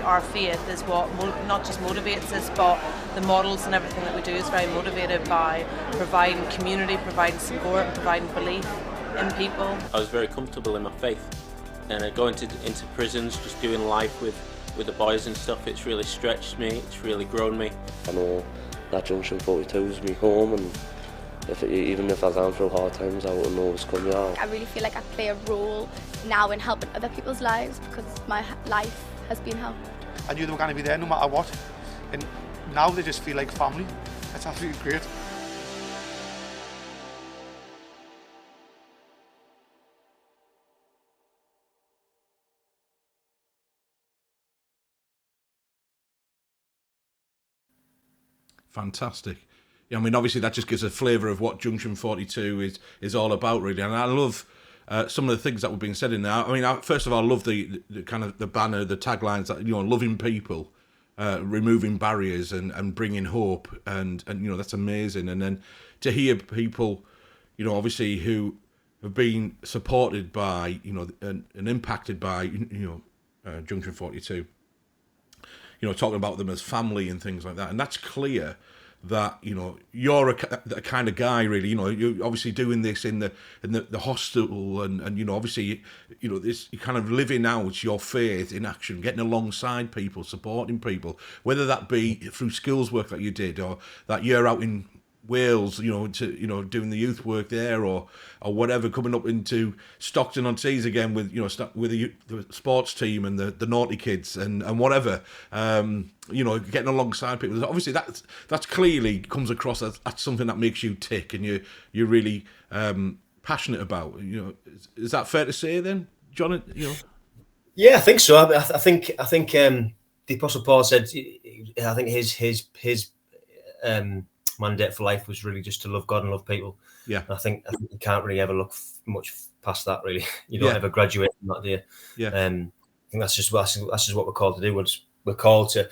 Our faith is what not just motivates us, but the models and everything that we do is very motivated by providing community, providing support, and providing belief in people. I was very comfortable in my faith, and going into prisons, just doing life with the boys and stuff, it's really stretched me, it's really grown me. I know that Junction 42 is my home, and even if I've gone through hard times, I wouldn't always come here. I really feel like I play a role now in helping other people's lives because my life has been helped. I knew they were going to be there no matter what, and now they just feel like family. That's absolutely great. Fantastic. Yeah, I mean, obviously that just gives a flavour of what Junction 42 is all about, really. And I love some of the things that were being said in there. I mean, first of all, I love the kind of the banner, the taglines that, you know, loving people, removing barriers and bringing hope, and you know, that's amazing. And then to hear people, you know, obviously who have been supported by, you know, and impacted by, you know, Junction 42, you know, talking about them as family and things like that. And that's clear that, you know, you're a kind of guy, really. You know, you're obviously doing this in the hostel, and you know, obviously, you know, this, you're kind of living out your faith in action, getting alongside people, supporting people, whether that be through skills work that you did, or that year out in Wales, you know, doing the youth work there, or whatever, coming up into Stockton-on-Tees again with, you know, with the sports team and the naughty kids and whatever, you know, getting alongside people. Obviously that's clearly comes across as something that makes you tick, and you're really passionate about. You know, is that fair to say then, John? You know. Yeah, I think so. I think the Apostle Paul said, I think his mandate for life was really just to love God and love people. Yeah, and I think you can't really ever look much past that. Really, you don't ever graduate from that, do you? Yeah. I think that's just what we're called to do. We're called to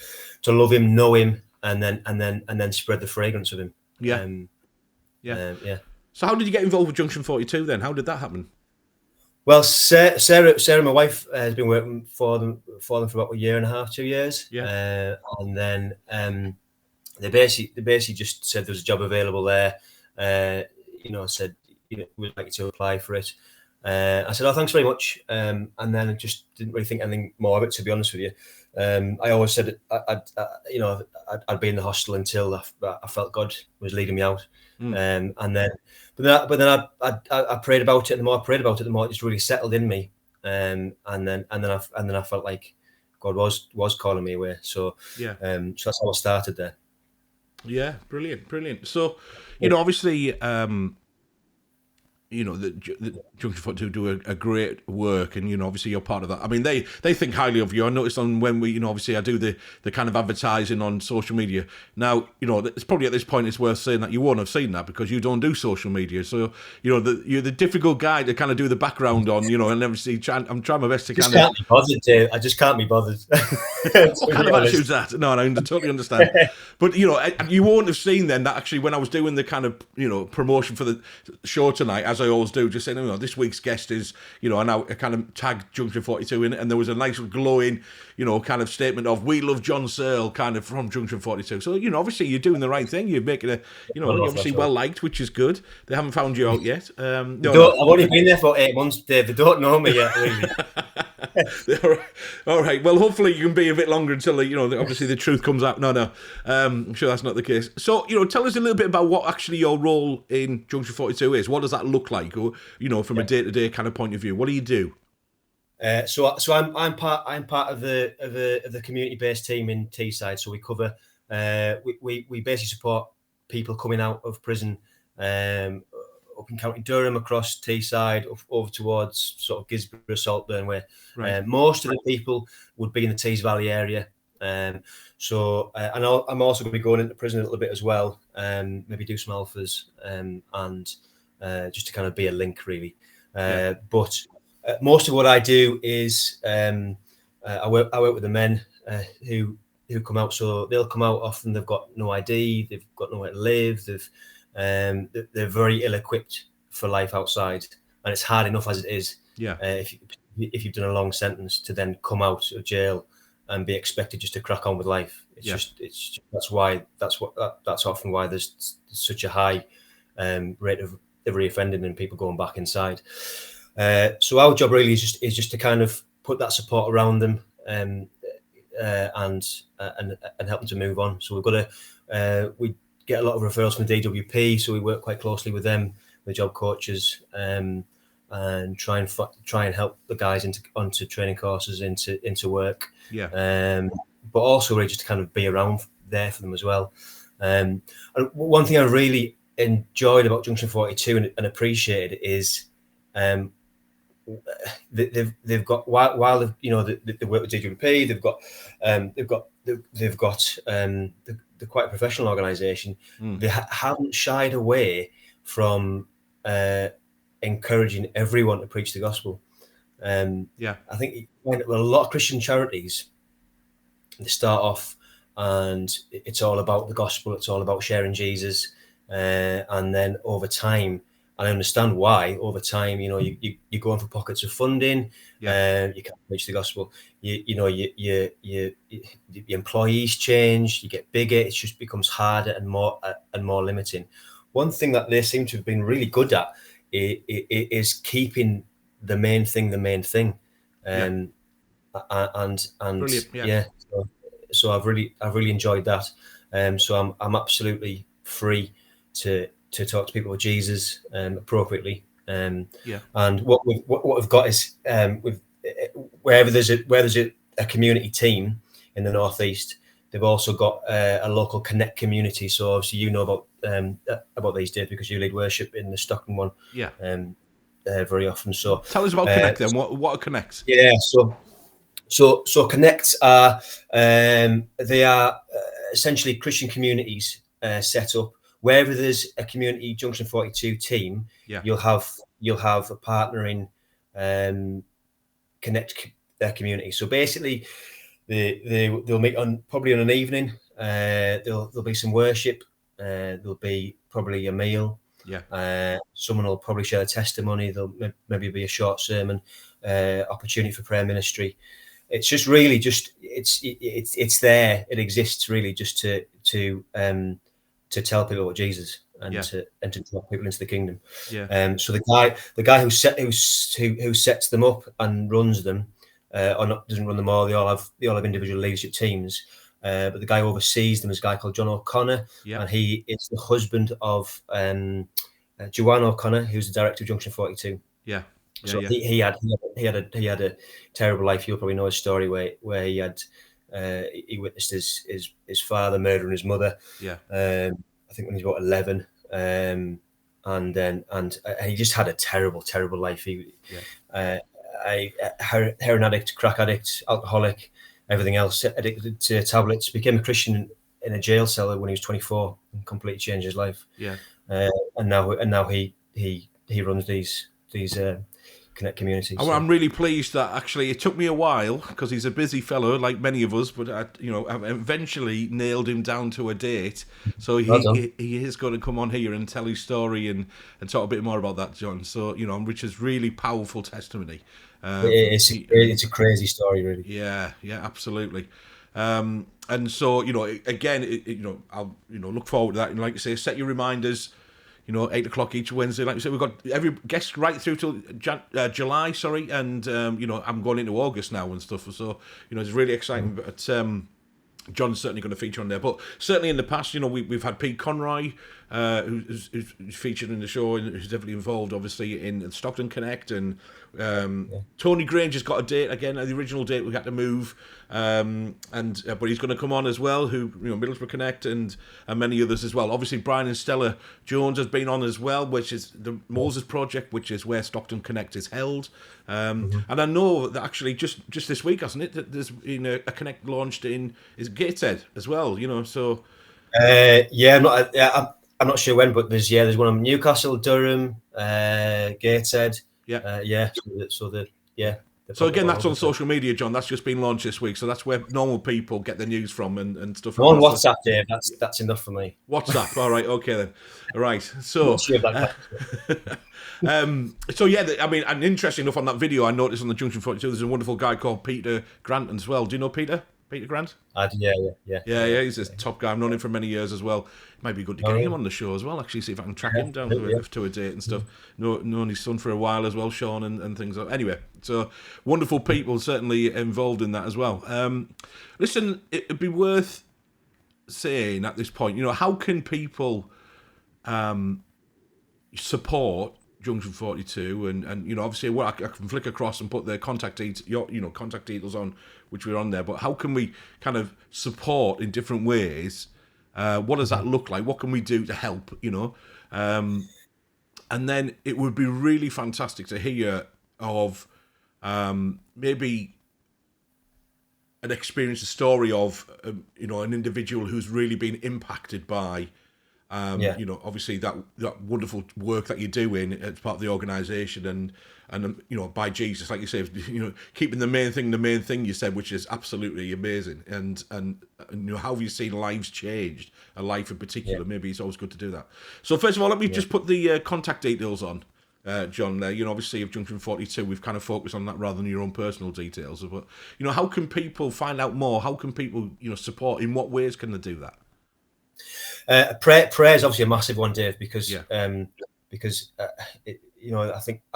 love Him, know Him, and then spread the fragrance of him. Yeah. Yeah. So how did you get involved with Junction 42 then? How did that happen? Well, Sarah, my wife, has been working for them for about a year and a half, 2 years. Yeah. And then they basically just said there was a job available there. Said, we'd like you to apply for it. I said, oh, thanks very much. And then I just didn't really think anything more of it, to be honest with you. I always said I'd be in the hostel until I felt God was leading me out. But then I prayed about it, and the more I prayed about it, the more it just really settled in me. And then I felt like God was calling me away. So so that's how I started there. Yeah, brilliant. So, obviously, the Junction 42 do a great work, and obviously you're part of that. I mean, they think highly of you. I noticed on when we, obviously I do the kind of advertising on social media. Now, it's probably at this point it's worth saying that you won't have seen that because you don't do social media. So, you're the difficult guy to kind of do the background on, and obviously I'm trying my best to kind of. Can't be bothered, Dave. I just can't be bothered. What kind of attitude's that? No, I totally understand. But you won't have seen then that actually when I was doing the kind of promotion for the show tonight, as I always do, just saying, this week's guest is, and I kind of tagged Junction 42 in it, and there was a nice glowing, kind of statement of "We love John Searle," kind of from Junction 42. So, obviously you're doing the right thing. You're making you're obviously well liked, which is good. They haven't found you out yet. I've only been there for 8 months, Dave. They don't know me yet, really. All right. Well, hopefully you can be a bit longer until obviously the truth comes out. No. I'm sure that's not the case. So tell us a little bit about what actually your role in Junction 42 is. What does that look like, or from a day-to-day kind of point of view? What do you do? So I'm part of the community-based team in Teesside. So we cover we basically support people coming out of prison up in County Durham, across Teesside, over towards sort of Gisborne, Saltburn way. Right. Most of the people would be in the Tees Valley area. And I'm also going to be going into prison a little bit as well, maybe do some alphas and just to kind of be a link, really. But most of what I do is I work with the men who come out. So they'll come out often. They've got no ID. They've got nowhere to live. They're very ill-equipped for life outside, and it's hard enough as it is. Yeah. If you've done a long sentence, to then come out of jail and be expected just to crack on with life, that's often why there's such a high rate of reoffending and people going back inside. So our job really is just to kind of put that support around them and help them to move on. So we've got we get a lot of referrals from the DWP, so we work quite closely with them, with job coaches, and try and help the guys onto training courses, into work. Yeah. But also really just to kind of be around there for them as well. And one thing I really enjoyed about Junction 42 and appreciated is they've got, while they work with DWP, they've got they're quite a professional organisation. They haven't shied away from encouraging everyone to preach the gospel. I think a lot of Christian charities, they start off and it's all about the gospel, it's all about sharing Jesus, and then over time, and I understand why, over time, you're going for pockets of funding, you can't preach the gospel, your employees change, you get bigger, it just becomes harder and more limiting. One thing that they seem to have been really good at is keeping the main thing the main thing. And brilliant, so I've really enjoyed that. So I'm absolutely free to talk to people with Jesus appropriately. And what we've got is wherever there's a community team in the northeast, they've also got a local Connect community. So obviously about these days because you lead worship in the Stockton one. Yeah. Very often. So tell us about Connect then. What are Connects? Yeah. So Connects are they are essentially Christian communities set up. Wherever there's a community Junction 42 team, you'll have a partner in Connect their community. So basically, they'll meet on probably on an evening. There'll be some worship. There'll be probably a meal. Yeah. Someone will probably share a testimony. There'll maybe be a short sermon, opportunity for prayer ministry. It's just really it's there. It exists really just to tell people about Jesus and to draw people into the kingdom. Yeah. So the guy who sets them up and runs them, doesn't run them all. They all have individual leadership teams. But the guy who oversees them is a guy called John O'Connor, and he is the husband of Joanne O'Connor, who's the director of Junction 42. Yeah. So he had a terrible life. You'll probably know his story where he witnessed his father murdering his mother. Yeah. I think when he was about 11, and he just had a terrible life. He heroin addict, crack addict, alcoholic, everything else, addicted to tablets. Became a Christian in a jail cell when he was 24 and completely changed his life. Yeah. And now he runs these Connect communities. Oh, I'm really pleased that actually it took me a while because he's a busy fellow like many of us, but I eventually nailed him down to a date. So he is going to come on here and tell his story and talk a bit more about that, John. So which is really powerful testimony. It's a crazy story, really. Yeah, absolutely. And so again, I'll look forward to that. And like you say, set your reminders. 8 o'clock each Wednesday. Like we said, we've got every guest right through till July, and I'm going into August now and stuff. So it's really exciting. But John's certainly going to feature on there. But certainly in the past, we've had Pete Conroy, who's featured in the show and who's definitely involved, obviously, in Stockton Connect. And Tony Granger's got a date again. The original date we had to move, but he's going to come on as well. Who Middlesbrough Connect and many others as well. Obviously, Brian and Stella Jones has been on as well, which is the Moses Project, which is where Stockton Connect is held. And I know that actually just this week, hasn't it? That there's been a Connect launched in Gateshead as well. So. I'm not sure when, but there's one in Newcastle, Durham, Gateshead. So again, that's on social media, John. That's just been launched this week. So that's where normal people get their news from and stuff. On WhatsApp, Dave. That's enough for me. WhatsApp. All right. Okay then. All right. So. And interesting enough on that video, I noticed on the Junction 42, there's a wonderful guy called Peter Grant as well. Do you know Peter? Peter Grant? Yeah. He's a top guy. I've known him for many years as well. It might be good to get him on the show as well, actually, see if I can track him down to a date and stuff. Known his son for a while as well, Sean, and things like that. Anyway, so wonderful people certainly involved in that as well. Listen, it'd be worth saying at this point, how can people support Junction 42 and obviously I can flick across and put the contact details on, which we're on there, but how can we kind of support in different ways? What does that look like? What can we do to help? And then it would be really fantastic to hear of maybe an experience, a story of an individual who's really been impacted by obviously that wonderful work that you're doing as part of the organisation and by Jesus, like you say, keeping the main thing you said, which is absolutely amazing. And how have you seen lives changed, a life in particular? Maybe it's always good to do that. So first of all, let me just put the contact details on, John. There, obviously of Junction 42, we've kind of focused on that rather than your own personal details. But how can people find out more? How can people support? In what ways can they do that? Prayer is obviously a massive one, Dave, because I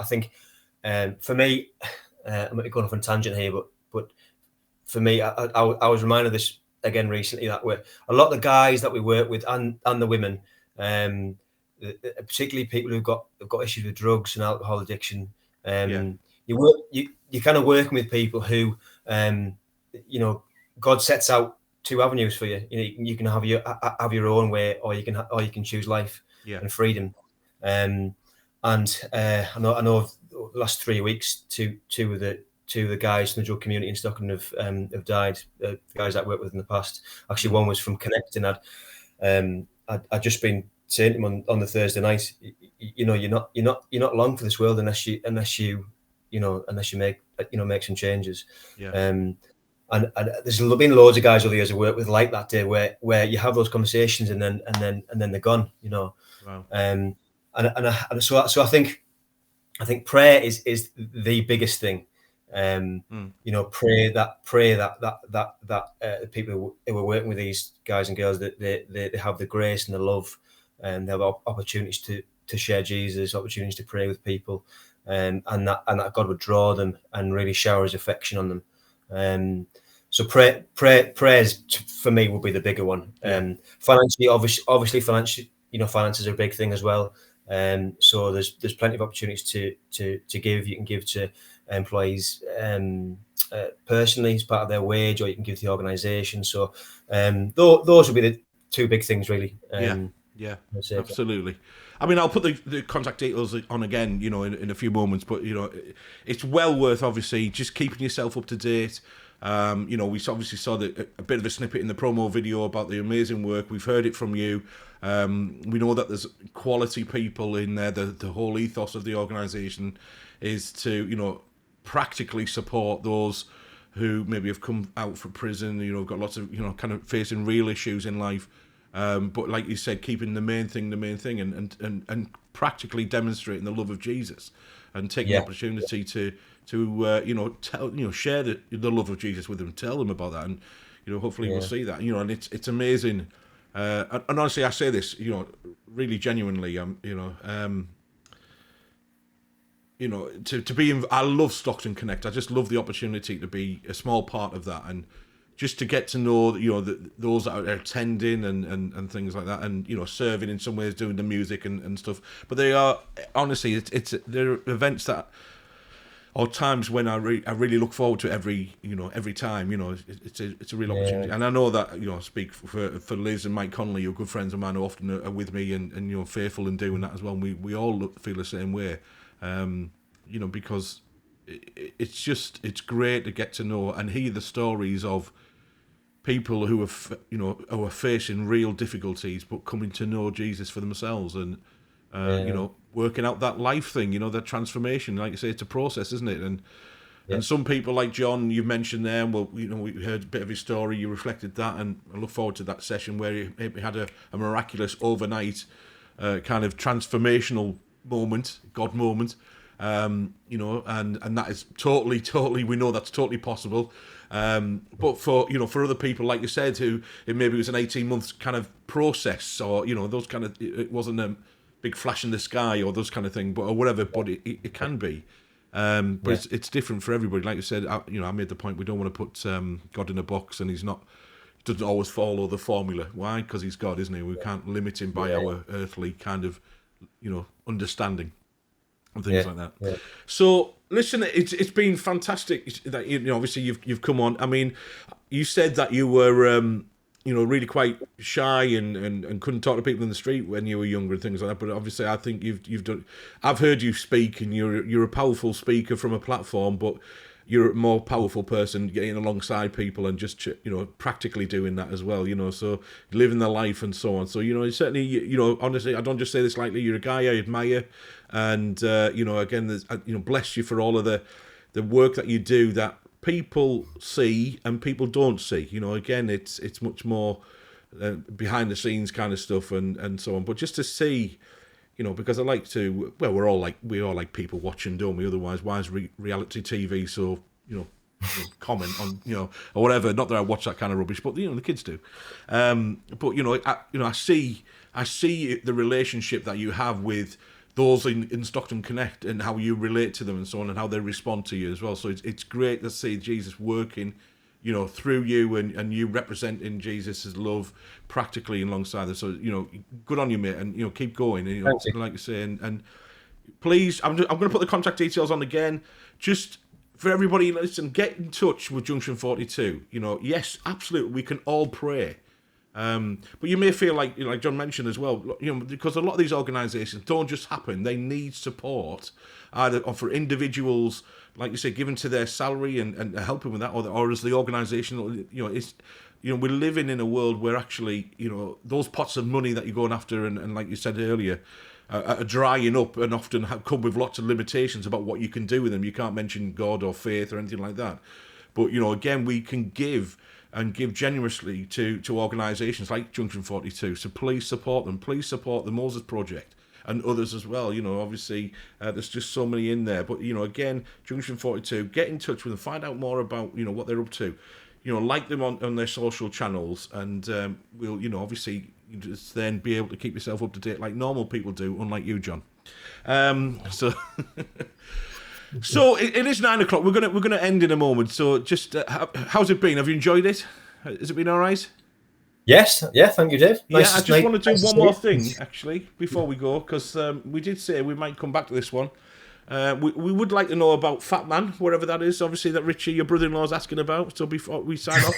think for me, I'm going off on a tangent here, but for me, I was reminded of this again recently, that a lot of the guys that we work with and the women, particularly people who've got issues with drugs and alcohol addiction, you're kind of working with people who God sets out two avenues for you. You can have your own way, or you can choose life and freedom. And I know the last 3 weeks, two of the guys from the drug community in Stockton have died. Guys that I worked with in the past. Actually, one was from Connect, and I'd just been saying to him on the Thursday night, you're not long for this world unless you make some changes. And there's been loads of guys over the years I work with like that day where you have those conversations and then they're gone, you know. Wow. And so I think prayer is the biggest thing. You know, pray that the people who are working with these guys and girls, that they have the grace and the love, and they have opportunities to share Jesus, opportunities to pray with people, and that God would draw them and really shower His affection on them. So prayers for me will be the bigger one. Financially, obviously, financially, you know, finances are a big thing as well. So there's plenty of opportunities to give. You can give to employees personally as part of their wage, or you can give to the organisation. So those would be the two big things, really. Yeah, absolutely. I mean, I'll put the contact details on again, you know, in a few moments. But you know, it's well worth obviously just keeping yourself up to date. You know, we obviously saw a bit of a snippet in the promo video about the amazing work. We've heard it from you. We know that there's quality people in there. The whole ethos of the organisation is to, you know, practically support those who maybe have come out from prison, you know, got lots of, you know, kind of facing real issues in life. But like you said, keeping the main thing, and practically demonstrating the love of Jesus, and taking the opportunity to you know, share the love of Jesus with them, tell them about that, and you know, hopefully we'll see that, you know, and it's amazing. And honestly, I say this, you know, really genuinely, you know, to be in, I love Stockton Connect. I just love the opportunity to be a small part of that, and just to get to know, you know, those that are attending and things like that, and you know, serving in some ways, doing the music and stuff. But they are, honestly, they're events that, or times when I really look forward to every time. You know, it's a real opportunity. And I know that, you know, I speak for Liz and Mike Connolly, who are good friends of mine, who often are with me and you know, faithful in doing that as well. And we all feel the same way, you know, because it's great to get to know and hear the stories of people who are facing real difficulties, but coming to know Jesus for themselves, and you know, working out that life thing, you know, that transformation. Like you say, it's a process, isn't it? And some people like John, you mentioned there, well, you know, we heard a bit of his story, you reflected that, and I look forward to that session where he had a miraculous overnight kind of transformational moment, God moment, you know, and that is totally, we know that's totally possible. But for, you know, for other people, like you said, who it maybe was an 18-month kind of process, or, you know, those kind of, it wasn't a big flash in the sky or those kind of thing, but or whatever, but it can be. But it's different for everybody. Like you said, I made the point, we don't want to put God in a box, and he doesn't always follow the formula. Why? Because he's God, isn't he? We can't limit him by our earthly kind of, you know, understanding and things like that. Yeah. So listen, it's been fantastic that, you know, obviously you've come on. I mean, you said that you were you know, really quite shy and couldn't talk to people in the street when you were younger and things like that. But obviously, I think you've done. I've heard you speak, and you're a powerful speaker from a platform, but you're a more powerful person getting alongside people and just, you know, practically doing that as well. You know, so living the life and so on. So, you know, certainly, you know, honestly, I don't just say this lightly. You're a guy I admire, and you know, again, there's, you know, bless you for all of the work that you do that people see and people don't see. You know, again, it's much more behind the scenes kind of stuff and so on. But just to see, you know, because I like to, well, we all like people watching, don't we? Otherwise, why is reality TV so, you know, comment on, you know, or whatever? Not that I watch that kind of rubbish, but, you know, the kids do. But you know, I see the relationship that you have with those in Stockton Connect, and how you relate to them and so on, and how they respond to you as well. So it's great to see Jesus working, you know, through you, and you representing Jesus' love practically alongside them. So, you know, good on you, mate, and, you know, keep going. And, you know, like you say, and please, I'm going to put the contact details on again, just for everybody. Listen, get in touch with Junction 42. You know, yes, absolutely, we can all pray. But you may feel like, you know, like John mentioned as well, you know, because a lot of these organisations don't just happen. They need support, either for individuals, like you say, given to their salary and helping with that, or as the organisation. You know, it's, you know, we're living in a world where actually, you know, those pots of money that you're going after, and like you said earlier, are drying up, and often come with lots of limitations about what you can do with them. You can't mention God or faith or anything like that. But, you know, again, we can give and give generously to organisations like Junction 42. So please support them. Please support the Moses Project and others as well. You know, obviously, there's just so many in there. But, you know, again, Junction 42, get in touch with them. Find out more about, you know, what they're up to. You know, like them on their social channels. And we'll, you know, obviously, you just then be able to keep yourself up to date like normal people do, unlike you, John. So... So it is 9 o'clock. We're gonna end in a moment. So just how's it been? Have you enjoyed it? Has it been all right? Yes. Yeah. Thank you, Dave. Nice, I just want to do one more thing actually before we go, because we did say we might come back to this one. We would like to know about Fat Man, wherever that is. Obviously, that Richie, your brother-in-law, is asking about. So before we sign off,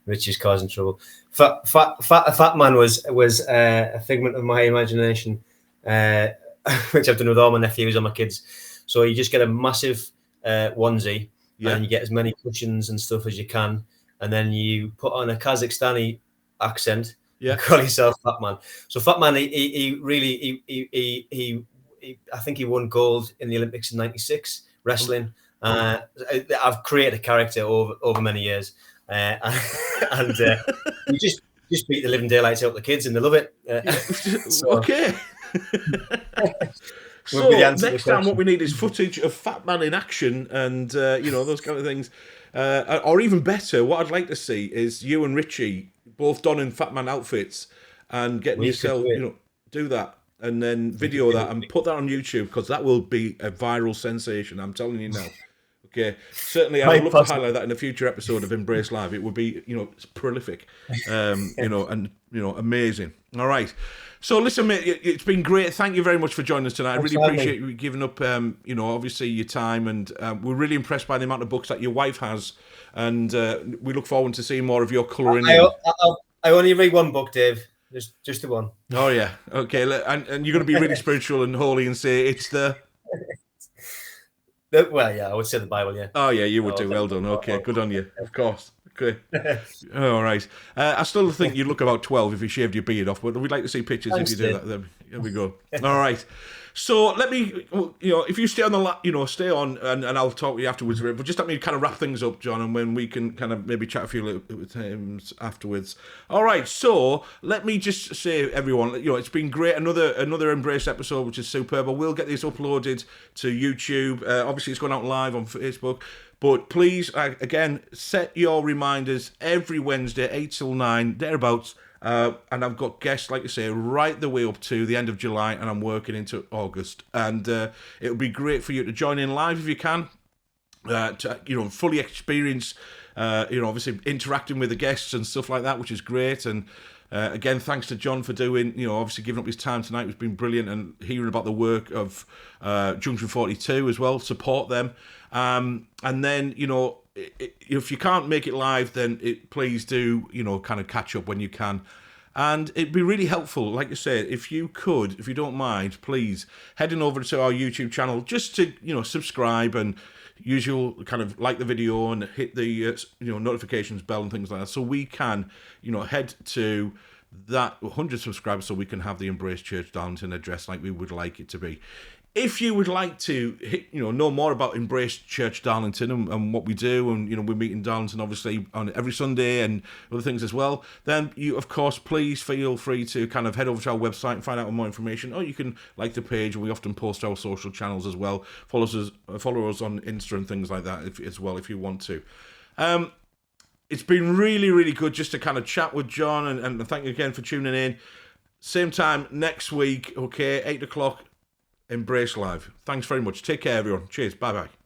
Richie's causing trouble. Fat Man was a figment of my imagination, which I've done with all my nephews and my kids. So you just get a massive onesie, and you get as many cushions and stuff as you can, and then you put on a Kazakhstani accent. Yeah, and call yourself Fat Man. So Fat Man, he really I think he won gold in the Olympics in '96 wrestling. I've created a character over many years, and you just beat the living daylights out of the kids, and they love it. Okay. So next time what we need is footage of Fat Man in action and, you know, those kind of things. Or even better, what I'd like to see is you and Richie both donning Fat Man outfits and getting yourself, you know, do that and then video that and put that on YouTube, because that will be a viral sensation. I'm telling you now. Okay, certainly I would love to highlight that in a future episode of Embrace Live. It would be, you know, prolific, you know, and, you know, amazing. All right. So listen, mate, it's been great. Thank you very much for joining us tonight. I really appreciate you giving up, you know, obviously your time, and we're really impressed by the amount of books that your wife has, and we look forward to seeing more of your colouring. I only read one book, Dave. Just the one. Oh yeah, okay, and you're going to be really spiritual and holy and say it's the. Well, yeah, I would say the Bible, yeah. Oh yeah, you would do. Well done. Okay, good on you. Of course. Okay. All right. I still think you'd look about 12 if you shaved your beard off, but we'd like to see pictures. Thanks, if you do that. Then here we go. All right. So let me, you know, if you stay on stay on, and I'll talk to you afterwards. But just let me kind of wrap things up, John, and when we can kind of maybe chat a few little times afterwards. All right. So let me just say, everyone, you know, it's been great. Another Embrace episode, which is superb. I will get this uploaded to YouTube. Obviously, it's going out live on Facebook. But please, again, set your reminders every Wednesday, 8 till 9, thereabouts. And I've got guests, like I say, right the way up to the end of July, and I'm working into August. And it'll be great for you to join in live if you can, to, you know, fully experience, you know, obviously interacting with the guests and stuff like that, which is great. And again, thanks to John for doing, you know, obviously giving up his time tonight. It's been brilliant, and hearing about the work of Junction 42 as well. Support them. And then, you know, if you can't make it live, then please do, you know, kind of catch up when you can. And it'd be really helpful, like I said, if you don't mind, please heading over to our YouTube channel just to, you know, subscribe and usual kind of like the video and hit the, you know, notifications bell and things like that, so we can, you know, head to that 100 subscribers so we can have the Embrace Church Darlington address like we would like it to be. If you would like to know more about Embrace Church Darlington and what we do, and, you know, we meet in Darlington obviously on every Sunday and other things as well, then you, of course, please feel free to kind of head over to our website and find out more information, or you can like the page, and we often post our social channels as well. Follow us on Insta and things like that as well if you want to. It's been really, really good just to kind of chat with John, and thank you again for tuning in. Same time next week, okay, 8 o'clock. Embrace Live. Thanks very much. Take care, everyone. Cheers. Bye-bye.